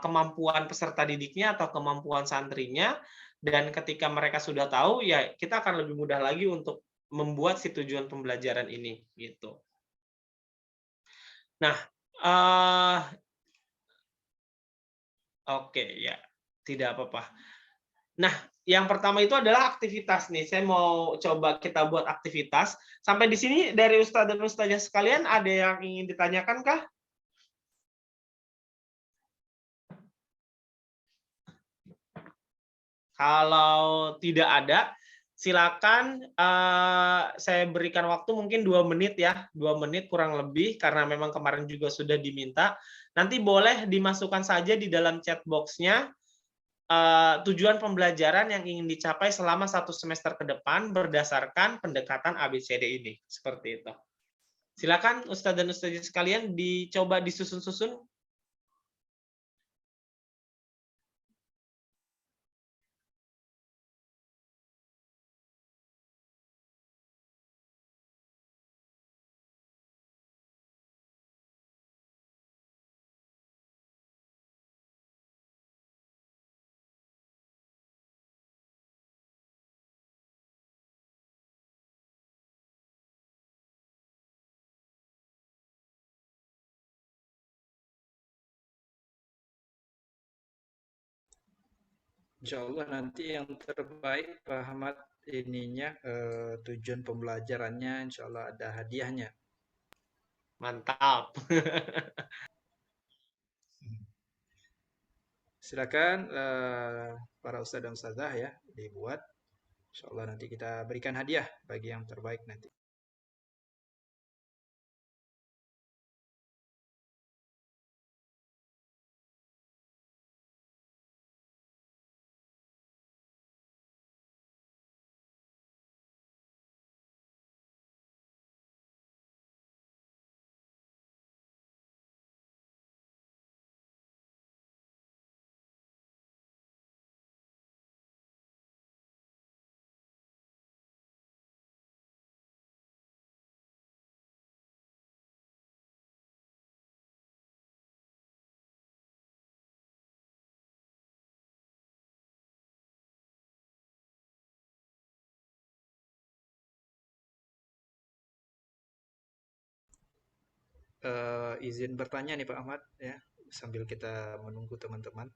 kemampuan peserta didiknya atau kemampuan santrinya, dan ketika mereka sudah tahu, ya kita akan lebih mudah lagi untuk membuat si tujuan pembelajaran ini gitu. Nah, oke ya, tidak apa-apa. Nah, yang pertama itu adalah aktivitas nih. Saya mau coba kita buat aktivitas. Sampai di sini dari Ustadz dan Ustazah sekalian ada yang ingin ditanyakan kah? Kalau tidak ada, silakan saya berikan waktu mungkin 2 menit ya, 2 menit kurang lebih karena memang kemarin juga sudah diminta. Nanti boleh dimasukkan saja di dalam chat box-nya tujuan pembelajaran yang ingin dicapai selama 1 semester ke depan berdasarkan pendekatan ABCD ini. Seperti itu. Silakan Ustadz dan Ustazah sekalian dicoba disusun-susun. Insya Allah nanti yang terbaik Pak Ahmad ininya tujuan pembelajarannya insya Allah ada hadiahnya. Mantap. Silakan para ustadz dan ustazah ya dibuat. Insya Allah nanti kita berikan hadiah bagi yang terbaik nanti. izin bertanya nih Pak Ahmad ya, sambil kita menunggu teman-teman.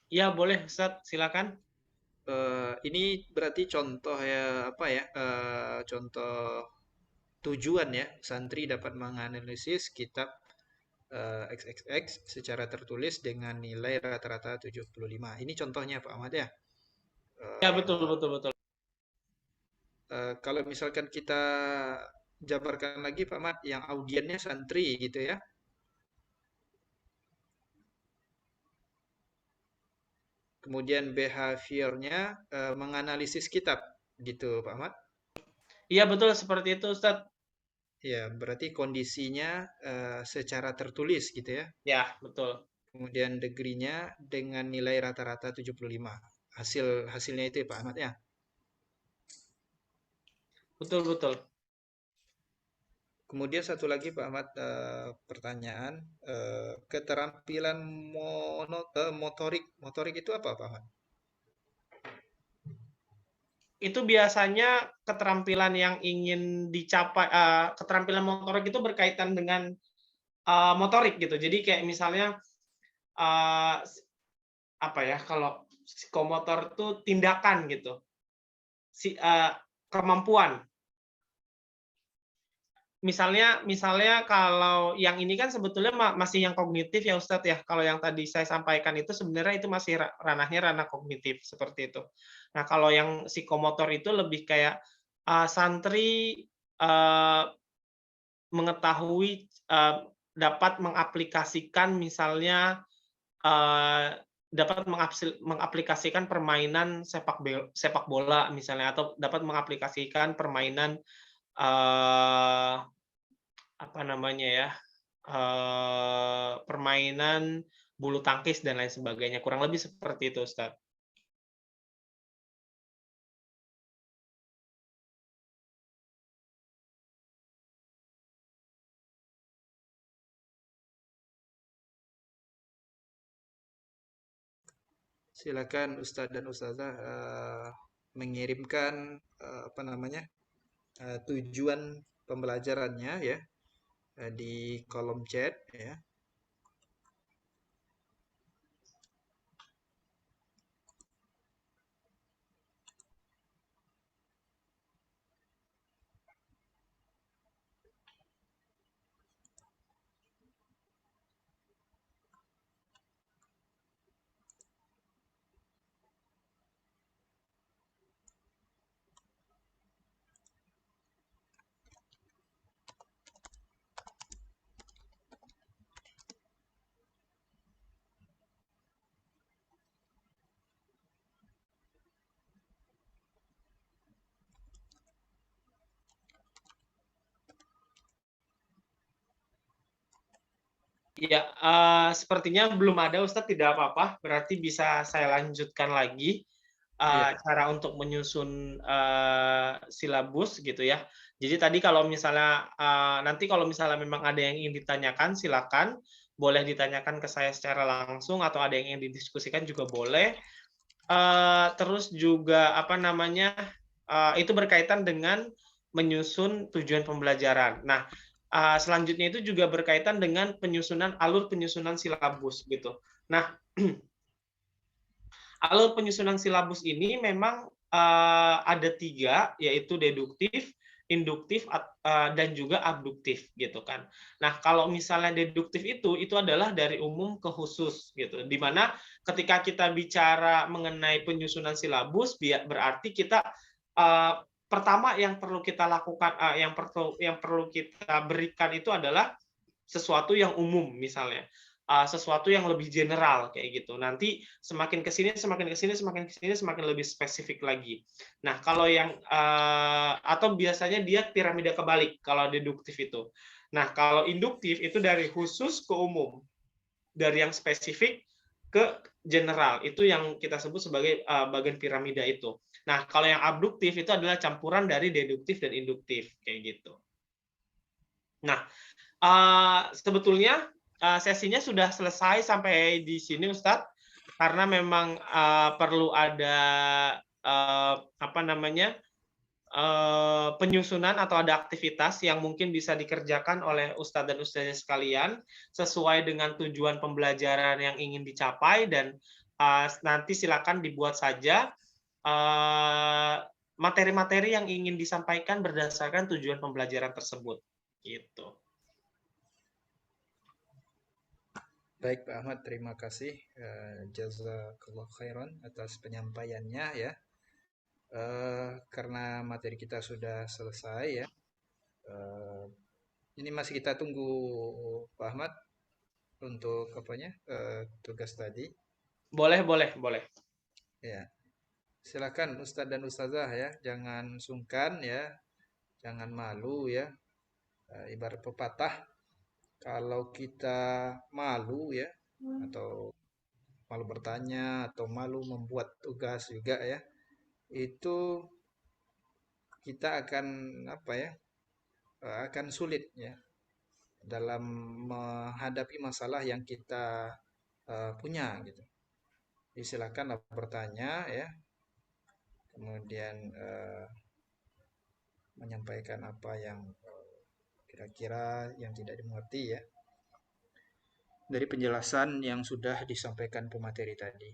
Iya, boleh Ustaz, silakan. Ini berarti contoh ya apa ya? Contoh tujuan ya, santri dapat menganalisis kitab XXX secara tertulis dengan nilai rata-rata 75. Ini contohnya Pak Ahmad ya. Ya, betul, Eh, betul, betul. Kalau misalkan kita jabarkan lagi Pak Ahmad, yang audiennya santri gitu ya. Kemudian behaviornya menganalisis kitab gitu Pak Ahmad. Iya, betul, seperti itu Ustaz. Ya, berarti kondisinya secara tertulis gitu ya. Ya, betul. Kemudian degree-nya dengan nilai rata-rata 75. Hasilnya itu ya Pak Ahmad ya. Betul, betul. Kemudian satu lagi Pak Ahmad, pertanyaan, keterampilan motorik. Motorik itu apa Pak Ahmad? Itu biasanya keterampilan yang ingin dicapai, keterampilan motorik itu berkaitan dengan motorik gitu. Jadi kayak misalnya uh, apa ya, kalau psikomotor itu tindakan gitu, kemampuan. Misalnya kalau yang ini kan sebetulnya masih yang kognitif ya Ustadz ya. Kalau yang tadi saya sampaikan itu sebenarnya itu masih ranahnya ranah kognitif seperti itu. Nah, kalau yang psikomotor itu lebih kayak santri mengetahui, dapat mengaplikasikan misalnya dapat mengaplikasikan permainan sepak bola misalnya, atau dapat mengaplikasikan permainan apa namanya ya, permainan bulu tangkis dan lain sebagainya. Kurang lebih seperti itu, Ustaz. Silakan Ustadz dan Ustazah mengirimkan apa namanya tujuan pembelajarannya ya di kolom chat ya. Ya, sepertinya belum ada, Ustadz, tidak apa-apa. Berarti bisa saya lanjutkan lagi Iya, cara untuk menyusun silabus gitu ya. Jadi tadi kalau misalnya nanti kalau misalnya memang ada yang ingin ditanyakan, silakan boleh ditanyakan ke saya secara langsung, atau ada yang ingin didiskusikan juga boleh. Terus juga apa namanya, itu berkaitan dengan menyusun tujuan pembelajaran. Nah, selanjutnya itu juga berkaitan dengan alur penyusunan silabus gitu. Nah, alur penyusunan silabus ini memang ada 3, yaitu deduktif, induktif, dan juga abduktif gitu kan. Nah, kalau misalnya deduktif itu adalah dari umum ke khusus gitu. Dimana ketika kita bicara mengenai penyusunan silabus, berarti kita pertama yang perlu kita lakukan, yang perlu kita berikan itu adalah sesuatu yang umum, misalnya sesuatu yang lebih general kayak gitu. Nanti semakin ke sini, semakin lebih spesifik lagi. Nah, kalau yang atau biasanya dia piramida kebalik kalau deduktif itu. Nah, kalau induktif itu dari khusus ke umum, dari yang spesifik ke general. Itu yang kita sebut sebagai bagian piramida itu. Nah, kalau yang abduktif itu adalah campuran dari deduktif dan induktif kayak gitu. Nah, sebetulnya sesinya sudah selesai sampai di sini, Ustadz, karena memang perlu ada apa namanya, penyusunan atau ada aktivitas yang mungkin bisa dikerjakan oleh ustadz dan ustazah sekalian sesuai dengan tujuan pembelajaran yang ingin dicapai, dan nanti silakan dibuat saja materi-materi yang ingin disampaikan berdasarkan tujuan pembelajaran tersebut. Gitu. Baik Pak Ahmad, terima kasih. Jazakallah khairan atas penyampaiannya ya. Karena materi kita sudah selesai ya. Ini masih kita tunggu Pak Ahmad untuk apanya tugas tadi. Boleh, boleh, boleh. Ya, silakan Ustadz dan Ustazah ya, jangan sungkan ya, jangan malu ya. Ibarat pepatah, kalau kita malu ya, atau malu bertanya atau malu membuat tugas juga ya, itu kita akan apa ya, akan sulit ya dalam menghadapi masalah yang kita punya gitu. Jadi silakanlah bertanya ya, kemudian menyampaikan apa yang kira-kira yang tidak dimengerti ya dari penjelasan yang sudah disampaikan pemateri tadi.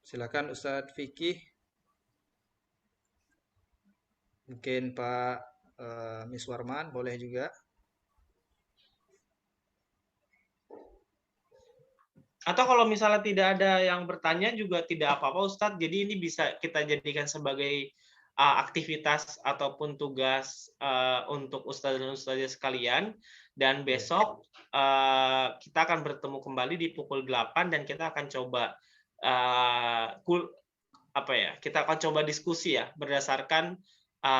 Silakan Ustadz Fikih, mungkin Pak Miswarman boleh juga. Atau kalau misalnya tidak ada yang bertanya juga tidak apa-apa Ustadz. Jadi ini bisa kita jadikan sebagai aktivitas ataupun tugas untuk Ustadz dan Ustazah sekalian. Dan besok kita akan bertemu kembali di pukul 8 dan kita akan coba kita akan coba diskusi ya berdasarkan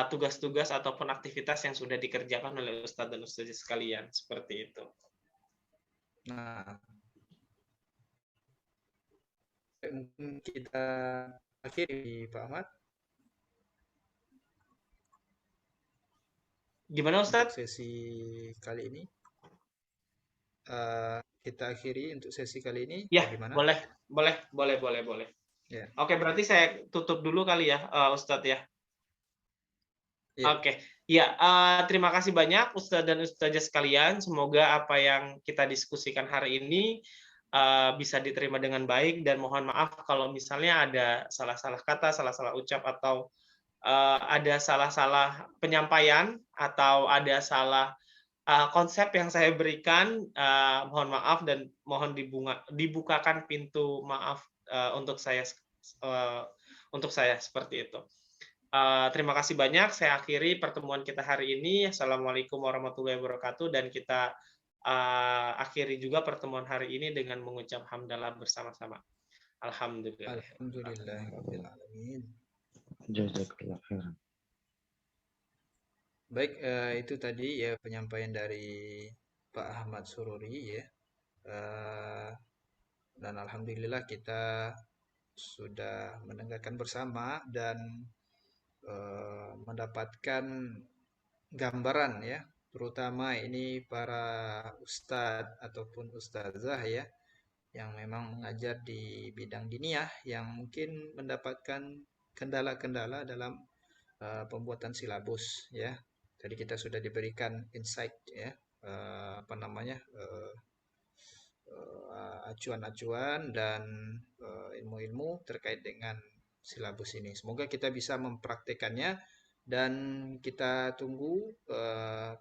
tugas-tugas ataupun aktivitas yang sudah dikerjakan oleh Ustadz dan Ustazah sekalian, seperti itu. Nah, mungkin kita akhiri Pak Ahmad. Gimana Ustadz? Untuk sesi kali ini kita akhiri untuk sesi kali ini. Ya, bagaimana? boleh. Ya. Oke, berarti saya tutup dulu kali ya, Ustadz ya. Ya. Oke, ya, terima kasih banyak Ustadz dan Ustazah sekalian. Semoga apa yang kita diskusikan hari ini bisa diterima dengan baik, dan mohon maaf kalau misalnya ada salah-salah kata, salah-salah ucap, atau ada salah-salah penyampaian, atau ada salah konsep yang saya berikan. Mohon maaf dan mohon dibukakan pintu maaf untuk saya seperti itu. Terima kasih banyak. Saya akhiri pertemuan kita hari ini. Assalamualaikum warahmatullahi wabarakatuh. Dan kita akhiri juga pertemuan hari ini dengan mengucap hamdalah bersama-sama. Alhamdulillah. Alhamdulillahirabbil alamin. Jazakallah khairan. Baik, itu tadi ya penyampaian dari Pak Ahmad Sururi ya. Dan alhamdulillah kita sudah mendengarkan bersama dan mendapatkan gambaran ya, terutama ini para ustadz ataupun ustazah ya, yang memang mengajar di bidang diniyah yang mungkin mendapatkan kendala-kendala dalam pembuatan silabus ya. Tadi kita sudah diberikan insight ya, acuan-acuan dan ilmu-ilmu terkait dengan silabus ini. Semoga kita bisa mempraktekannya dan kita tunggu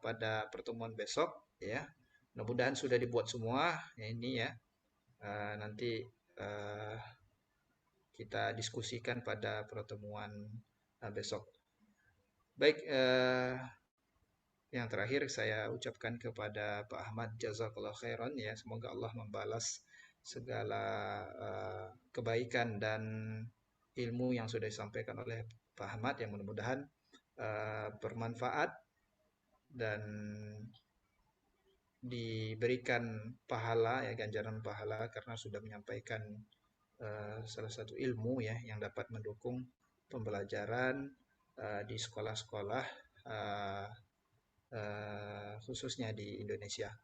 pada pertemuan besok ya. Mudah-mudahan sudah dibuat semua ya, ini ya. Nanti kita diskusikan pada pertemuan besok. Baik, yang terakhir saya ucapkan kepada Pak Ahmad jazakallah khairan ya, semoga Allah membalas segala kebaikan dan ilmu yang sudah disampaikan oleh Pak Ahmad, yang mudah-mudahan bermanfaat dan diberikan pahala ya, ganjaran pahala karena sudah menyampaikan salah satu ilmu ya yang dapat mendukung pembelajaran di sekolah-sekolah khususnya di Indonesia.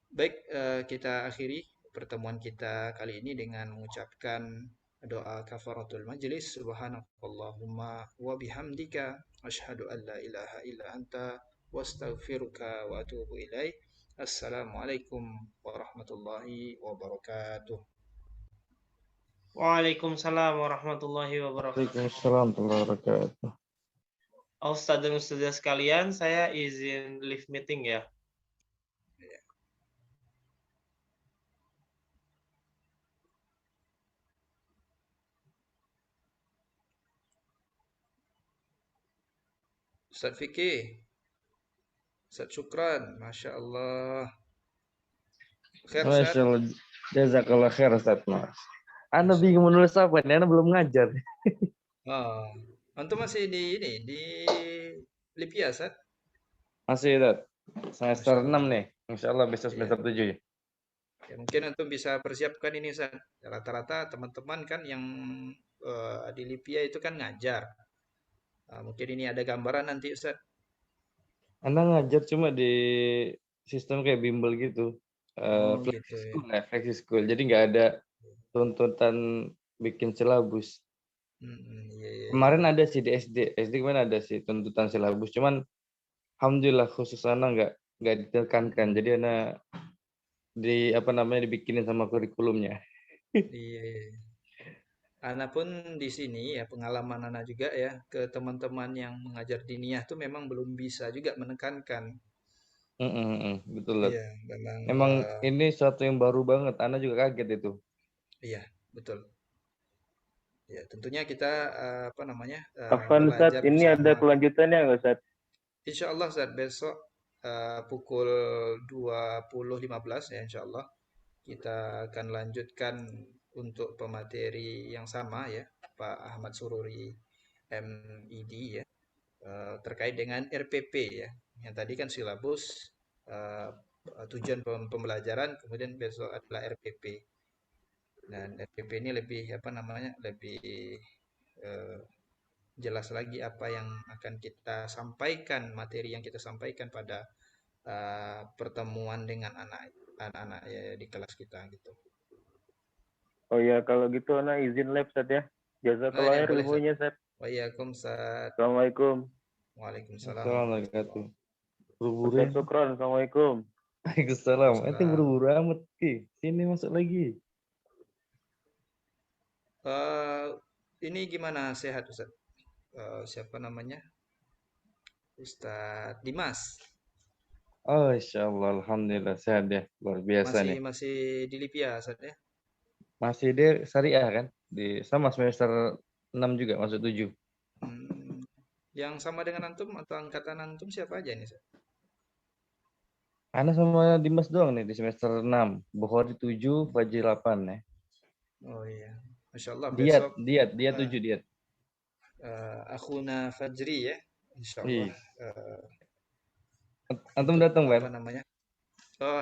Baik, kita akhiri pertemuan kita kali ini dengan mengucapkan doa kafaratul majlis. Subhanakallahumma wa bihamdika asyhadu an la ilaha illa anta wastaghfiruka wa atubu ilaik. Assalamualaikum warahmatullahi wabarakatuh. Waalaikumsalam warahmatullahi wabarakatuh. Waalaikumsalam warahmatullahi wabarakatuh. Ustadz dan Ustazah sekalian, saya izin live meeting ya. Ustaz Fikih, Ustaz Syukran, Masya Allah. Khair Ustaz. Masya Allah. Jazakallah khair Ustaz Mas. Anda bingung menulis apa nih? Anda belum ngajar. Oh, antum masih di ini di Lipia, Ustaz? Masih Ustaz. Semester Masya Allah. 6 nih. Insya Allah besok semester 7 ya. Ya, mungkin antum bisa persiapkan ini, Ustaz. Rata-rata teman-teman kan yang di Lipia itu kan ngajar. Mungkin ini ada gambaran nanti, Ustaz. Anda ngajar cuma di sistem kayak bimbel gitu. Oh, Flexi gitu ya. school ya, flexi school. Jadi nggak ada tuntutan bikin silabus. Iya, iya, Kemarin iya. ada sih di SD. SD kemarin ada sih tuntutan silabus. Cuman alhamdulillah khusus anak nggak ditekankan. Jadi anak dibikinin sama kurikulumnya. Iya, iya. Ana pun di sini ya pengalaman Ana juga ya ke teman-teman yang mengajar diniyah tuh memang belum bisa juga menekankan. Betul Dad. Iya, memang Emang ini suatu yang baru banget. Ana juga kaget itu. iya, betul. Ya, tentunya kita apa namanya? Afan Ustadz, Belajar ini ada bersama. kelanjutannya nggak Ustadz? Insya Allah Ustaz, besok pukul 20.15 ya insya Allah kita akan lanjutkan untuk pemateri yang sama ya Pak Ahmad Sururi MED ya terkait dengan RPP ya. Yang tadi kan silabus eh, tujuan pembelajaran kemudian besok adalah RPP. Dan RPP ini lebih apa namanya? Lebih eh, jelas lagi apa yang akan kita sampaikan, materi yang kita sampaikan pada pertemuan dengan anak-anak ya, di kelas kita gitu. Oh ya, kalau gitu Ana izin lab Ustadz ya. Nah, Jazakallah ya khair boleh Ustaz. ilmunya Ustadz. Waalaikumsalam. Assalamualaikum. Waalaikumsalam Assalamualaikum warahmatullahi warahmatullahi wabarakatuh. Buru-buru ya. Ustadz Sukron, Assalamualaikum. Waalaikumsalam. Itu wabarakatuh. buru-buru amat. Ki. Sini masuk lagi. Ini gimana sehat Ustaz? Siapa namanya? Ustadz Dimas. Oh, insya Allah. Alhamdulillah. Sehat ya. Luar biasa Masih nih. masih di Lipia Ustaz ya? Masih dia syariah kan? Sama semester 6 juga, masuk 7. Hmm, yang sama dengan antum atau angkatan antum siapa aja nih Ustaz? Ana sama Dimas doang nih di semester 6. Bukhari 7, Fajri 8 ya. Oh iya. Masya Allah Diat, besok diat, dia uh, 7 diat. Akhuna Fajri ya. Insya Allah Ih. Antum untuk datang, apa Bang? namanya? Oh,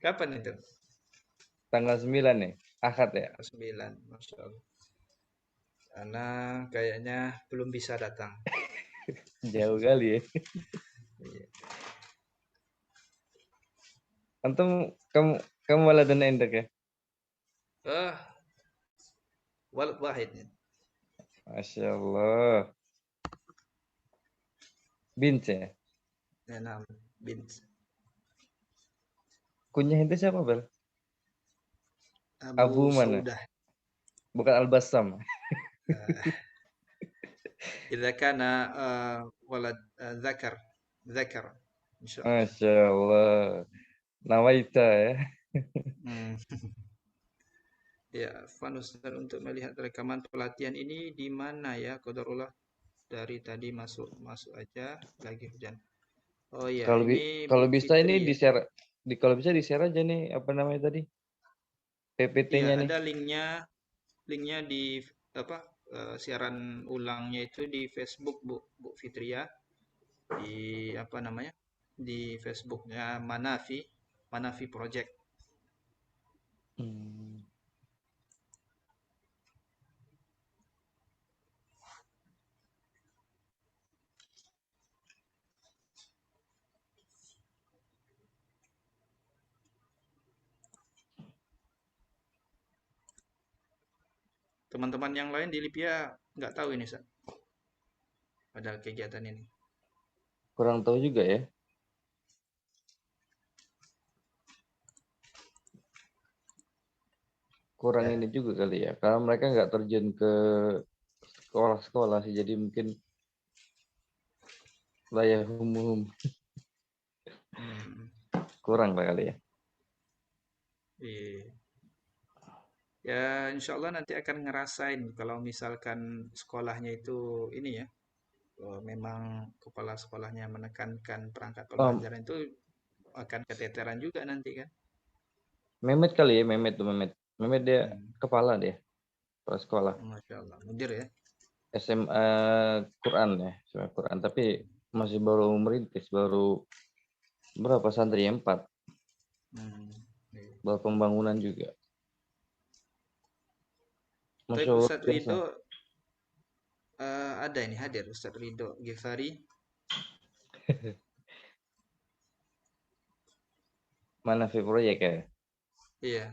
kapan itu? Tanggal 9 nih. Ahad ya. 9, Masya Allah. Karena kayaknya belum bisa datang. Jauh kali ya. Iya. Antum kamu malah dan endek ya. Walad wahid. Masya Allah. Bint ya. Enam bint. Kunyah itu siapa, Bel? Abu Abu mana? Saudah. Bukan Al-Bassam. Idza kana walad zakar. Zakar. Insyaallah. Masya Allah. Nawaita ya. Hmm. Ya, Fan Ustaz untuk melihat rekaman pelatihan ini di mana ya? Qadarullah dari tadi masuk aja lagi hujan. Oh ya, ini Kalau Bu bisa ini Fitri ya. di-share kalau bisa di-share aja nih apa namanya tadi? Iya, PPT-nya nih. ada linknya di apa siaran ulangnya itu di Facebook Bu Fitria di apa namanya di Facebooknya Manafi Project. Hmm. Teman-teman yang lain di Lipia nggak tahu ini, Sa, ada kegiatan ini. Kurang tahu juga ya. Kurang Ya. ini juga kali ya. Karena mereka nggak terjun ke sekolah-sekolah sih. Jadi mungkin layar umum Hmm, kurang lah kali ya. iya. Ya, insya Allah nanti akan ngerasain kalau misalkan sekolahnya itu ini ya, memang kepala sekolahnya menekankan perangkat Oh, pembelajaran itu akan keteteran juga nanti kan. Mehmet kali ya, Mehmet tuh Mehmet. Mehmet dia Hmm, kepala dia, kepala sekolah. Masya Allah, mudir ya. SMA Quran ya, SMA Quran. Tapi masih baru merintis, baru berapa santri? 4. Hmm, iya. Baru pembangunan juga. Tapi Masya Allah Ustadz biasa. Ridho ada ini hadir Ustadz Ridho Ghifari. Mana V proyek ya? Iya,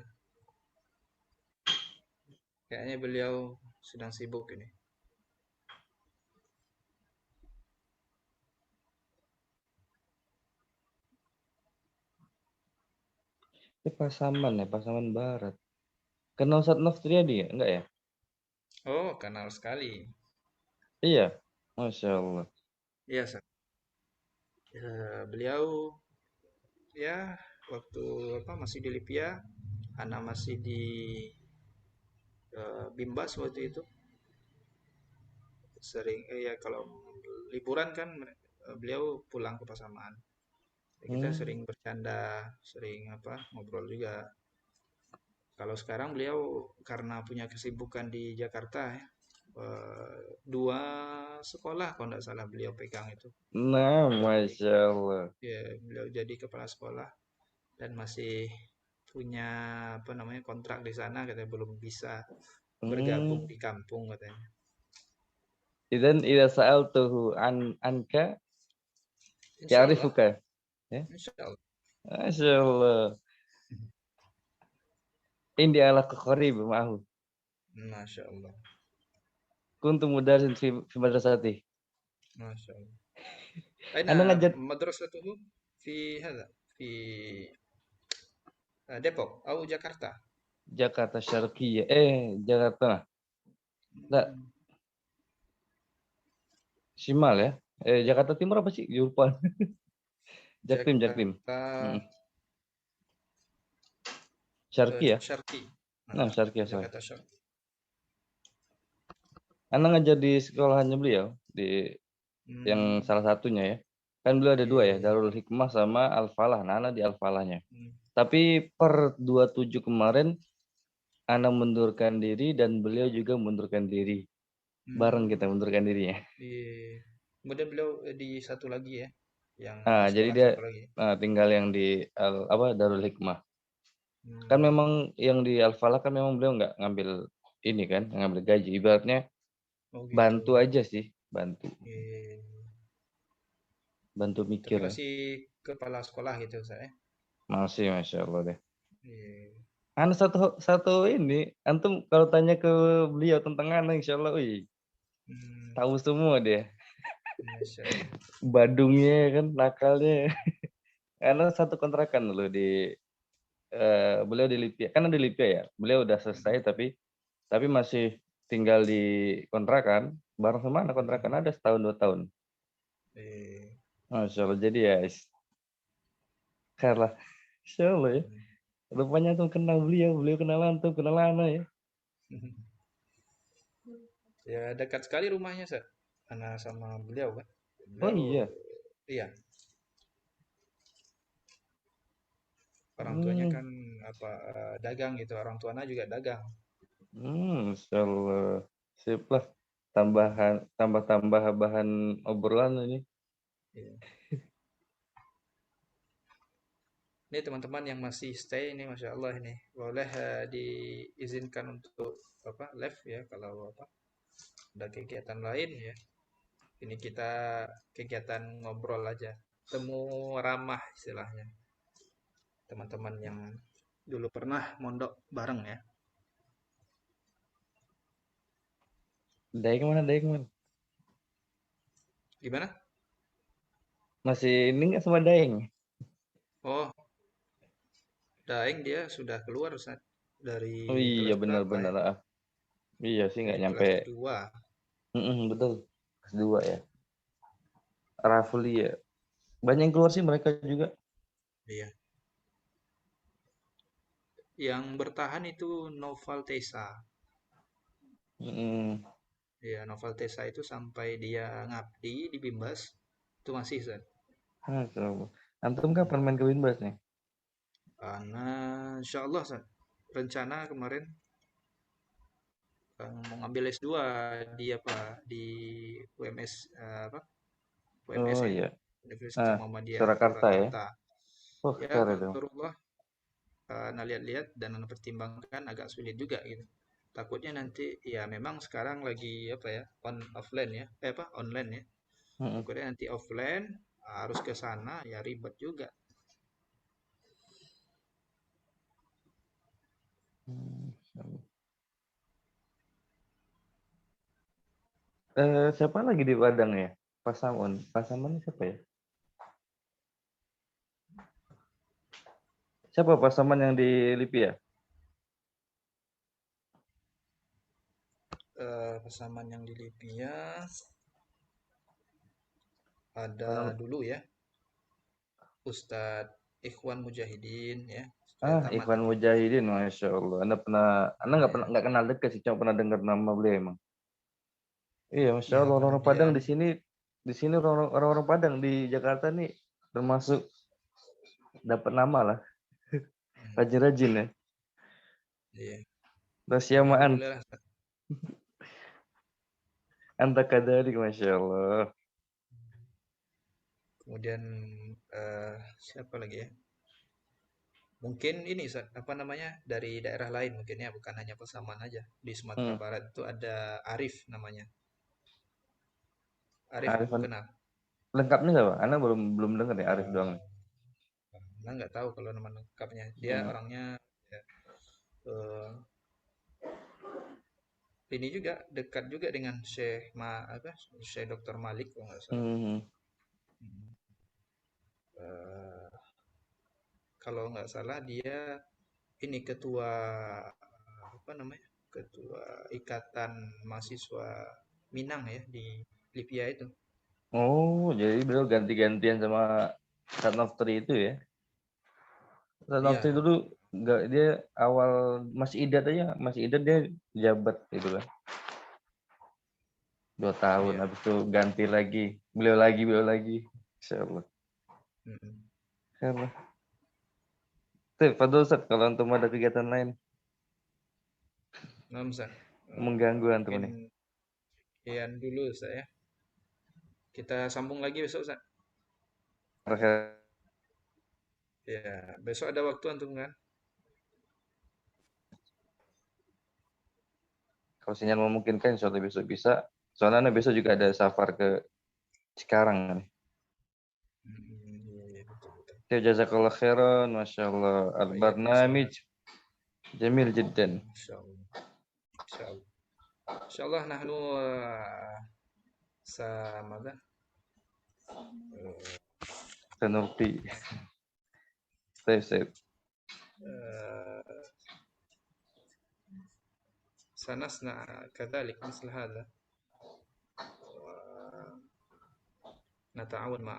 kayaknya beliau sedang sibuk ini. Ini Pasaman ya, Pasaman Barat. Kenal Ustadz Noftriadi ya? Enggak ya? Oh, kenal sekali. Iya. Masya Allah. Iya, Ustadz. Beliau ya waktu apa masih di Lipia, Ana masih di Bimbas waktu itu. Sering ya kalau liburan kan beliau pulang ke Pasaman. Ya, kita Hmm. sering bercanda, sering apa ngobrol juga. Kalau sekarang beliau karena punya kesibukan di Jakarta ya, dua sekolah kalau tidak salah beliau pegang itu. Nah, Jadi Masya Allah. ya beliau jadi kepala sekolah dan masih punya apa namanya kontrak di sana katanya belum bisa bergabung Hmm. di kampung katanya. Idan ida sa'altuhu anka Insya Allah, ya'rifuka. Ya. insya Allah. Masya Allah. Indi ala qarib ma'ahu. Masya Allah, Kuntu mudarrisin fi madrasati. Masya Allah. Aina Anda ngajar madrasatuhu fi hada fi Depok atau Jakarta? Jakarta Syarqiyah. Jakarta. Enggak, Hmm, Simal ya. Jakarta Timur apa sih? Lupa. Jaktim, Jaktim. Jakarta Hmm. Syarqiyah. Syarqi. Nah, Syarqiyah saya. Jakarta Syarqi. Anda ngajar di sekolahannya beliau di yang Hmm, salah satunya ya. Kan beliau ada iya, 2 ya, iya. Darul Hikmah sama Al-Falah. Nah, Ana di Al-Falahnya. Hmm, Tapi per 27 kemarin Ana mundurkan diri dan beliau juga mundurkan diri. Bareng kita hmm, mundurkan dirinya. iya. Kemudian beliau di satu lagi ya, yang Nah, jadi sekolah dia satu lagi. tinggal yang di Darul Hikmah. Kan Hmm, memang yang di Al-Falah kan memang beliau nggak ngambil ini kan, ngambil gaji. Ibaratnya oh gitu. bantu aja sih, bantu. Iya. Bantu Tapi mikir ya. masih kepala sekolah gitu saya. Masih, Masya Allah deh. Iya. Anu satu satu ini, antum kalau tanya ke beliau tentang Ana, insya Allah, wih, Hmm, tahu semua dia. Masya Allah. Badungnya kan, nakalnya. Karena satu kontrakan loh di beliau di Lipia. Kan di Lipia ya. Beliau udah selesai Hmm, tapi masih tinggal di kontrakan. Bareng sama anak hmm, kontrakan ada setahun 2 tahun. iya. Masya Allah. Jadi ya, karena insya Allah ya. Hmm. Rupanya tuh kenal beliau kenal antum, kenal Ana ya. Ya dekat sekali rumahnya, Sir. Anak sama beliau kan. Oh Beliau, iya. iya, orang tuanya Hmm, kan apa dagang gitu. Orang tuanya juga dagang. Masya Allah. Sip lah. Tambah-tambah bahan obrolan ini. Iya. Ini teman-teman yang masih stay ini, masya Allah ini boleh diizinkan untuk apa live ya kalau apa ada kegiatan lain ya. Ini kita kegiatan ngobrol aja, temu ramah istilahnya. Teman-teman yang dulu pernah mondok bareng ya. Daeng mana Daeng mana? Gimana? Masih ini nggak sama Daeng? Oh, Daeng dia sudah keluar Ustaz, dari Oh iya kelas berapa benar-benar ya? ah. Iya sih nggak Dari nyampe. kelas 2. Betul. Kelas 2 ya. Rafli ya. Banyak yang keluar sih mereka juga. Iya. Yang bertahan itu Noval Tesa. Mm-mm. Ya, Noval Tesa itu sampai dia ngabdi di Bimbas, itu masih Ustaz. Coba. Antum kapan main ke Winbas nih? Karena insya Allah Ustaz, rencana kemarin mau ngambil S2 di apa di UMS apa UMS Oh ya, iya. Universitas Muhammadiyah Surakarta ya. Surakarta. Oh Ya, keren dong. qadarullah, nah lihat-lihat dan pertimbangkan agak sulit juga gitu. Takutnya nanti ya memang sekarang lagi apa ya offline ya, apa online ya. Mm-mm. Takutnya nanti offline harus ke sana ya ribet juga. Siapa lagi di Padang ya? Pasaman. Pasaman siapa ya? Siapa Pasaman yang di Lipi ya? Pesaman yang di Libya ada Mana- dulu ya Ustadz Ikhwan Mujahidin ya, sudah tamat Ikhwan itu. Mujahidin, masya Allah. Anda Ya, nggak kenal dekat sih, cuma pernah dengar nama beliau emang. Iya, masya ya Allah kalau orang-orang dia Padang di sini orang-orang Padang di Jakarta nih termasuk dapat nama lah, rajin-rajin ya. iya, Rasyamaan, alhamdulillah. anta kadalik, masya Allah. Kemudian siapa lagi ya? Mungkin ini Ustadz, apa namanya dari daerah lain mungkin ya, bukan hanya Pasaman aja. Di Sumatera Hmm. Barat itu ada Arif namanya. Arif Arifan kenal? lengkapnya nggak Pak? Anda belum belum dengar ya Arif doang. Nah, nggak tahu kalau nama lengkapnya. Dia Hmm. orangnya ya, eh, ini juga dekat juga dengan apa Syekh Dr. Malik kalau nggak salah. Hmm. Hmm. Eh, kalau nggak salah dia ini ketua apa namanya? Ketua Ikatan Mahasiswa Minang ya di Libya itu. Oh, jadi beliau ganti-gantian sama Satnov 3 itu ya? Satnov 3 Iya, dulu nggak, dia awal masih idat dia jabat gitu kan. 2 tahun, iya. habis itu ganti lagi, beliau lagi. Insya Allah. Mm-mm. Insya Allah. Tuh, Fadul Ustaz, kalau antum ada kegiatan lain Nah, Ustaz, mengganggu antum mungkin nih. sekian dulu saya. Kita sambung lagi besok Ustaz. Ya, besok ada waktu antum kan? Kalau sinyal memungkinkan, insya Allah besok bisa. Soalnya besok juga ada safar ke Cikarang nih. Iya, iya, betul, betul. Ya, jazakallah khairan, masya Allah. Waalaikumsalam. Al-barnamij jamil jiddan. Insya Allah. Insya Allah. Insya Allah nahnu ماذا؟ Sanurti. Saya. سنصنع كذلك مثل هذا ونتعاون مع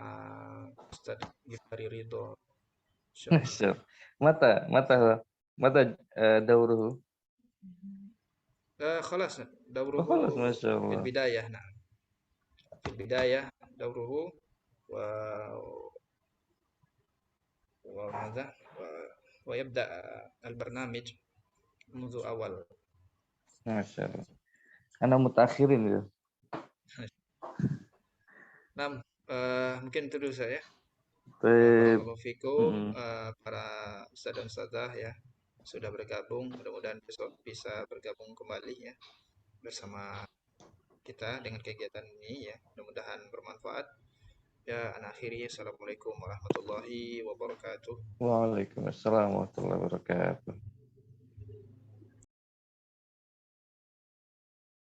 أستاذ جفاري رضا إن شاء الله. Masya Allah. Mata dauruhu. خلاص دوره Oh, خلاص, masya في Allah. البداية. نعم، في البداية دوره و... وماذا ويبدأ البرنامج منذ أول. Masya Allah. Anak mutakhirin gitu. Nah, mungkin itu dulu saya. Baik. Barakallahu fikum, Mm-mm. para ustadz dan ustadzah ya sudah bergabung. Mudah-mudahan besok bisa bergabung kembali ya bersama kita dengan kegiatan ini ya. Mudah-mudahan bermanfaat. Ya, akhiri assalamualaikum warahmatullahi wabarakatuh. Waalaikumsalam warahmatullahi wabarakatuh.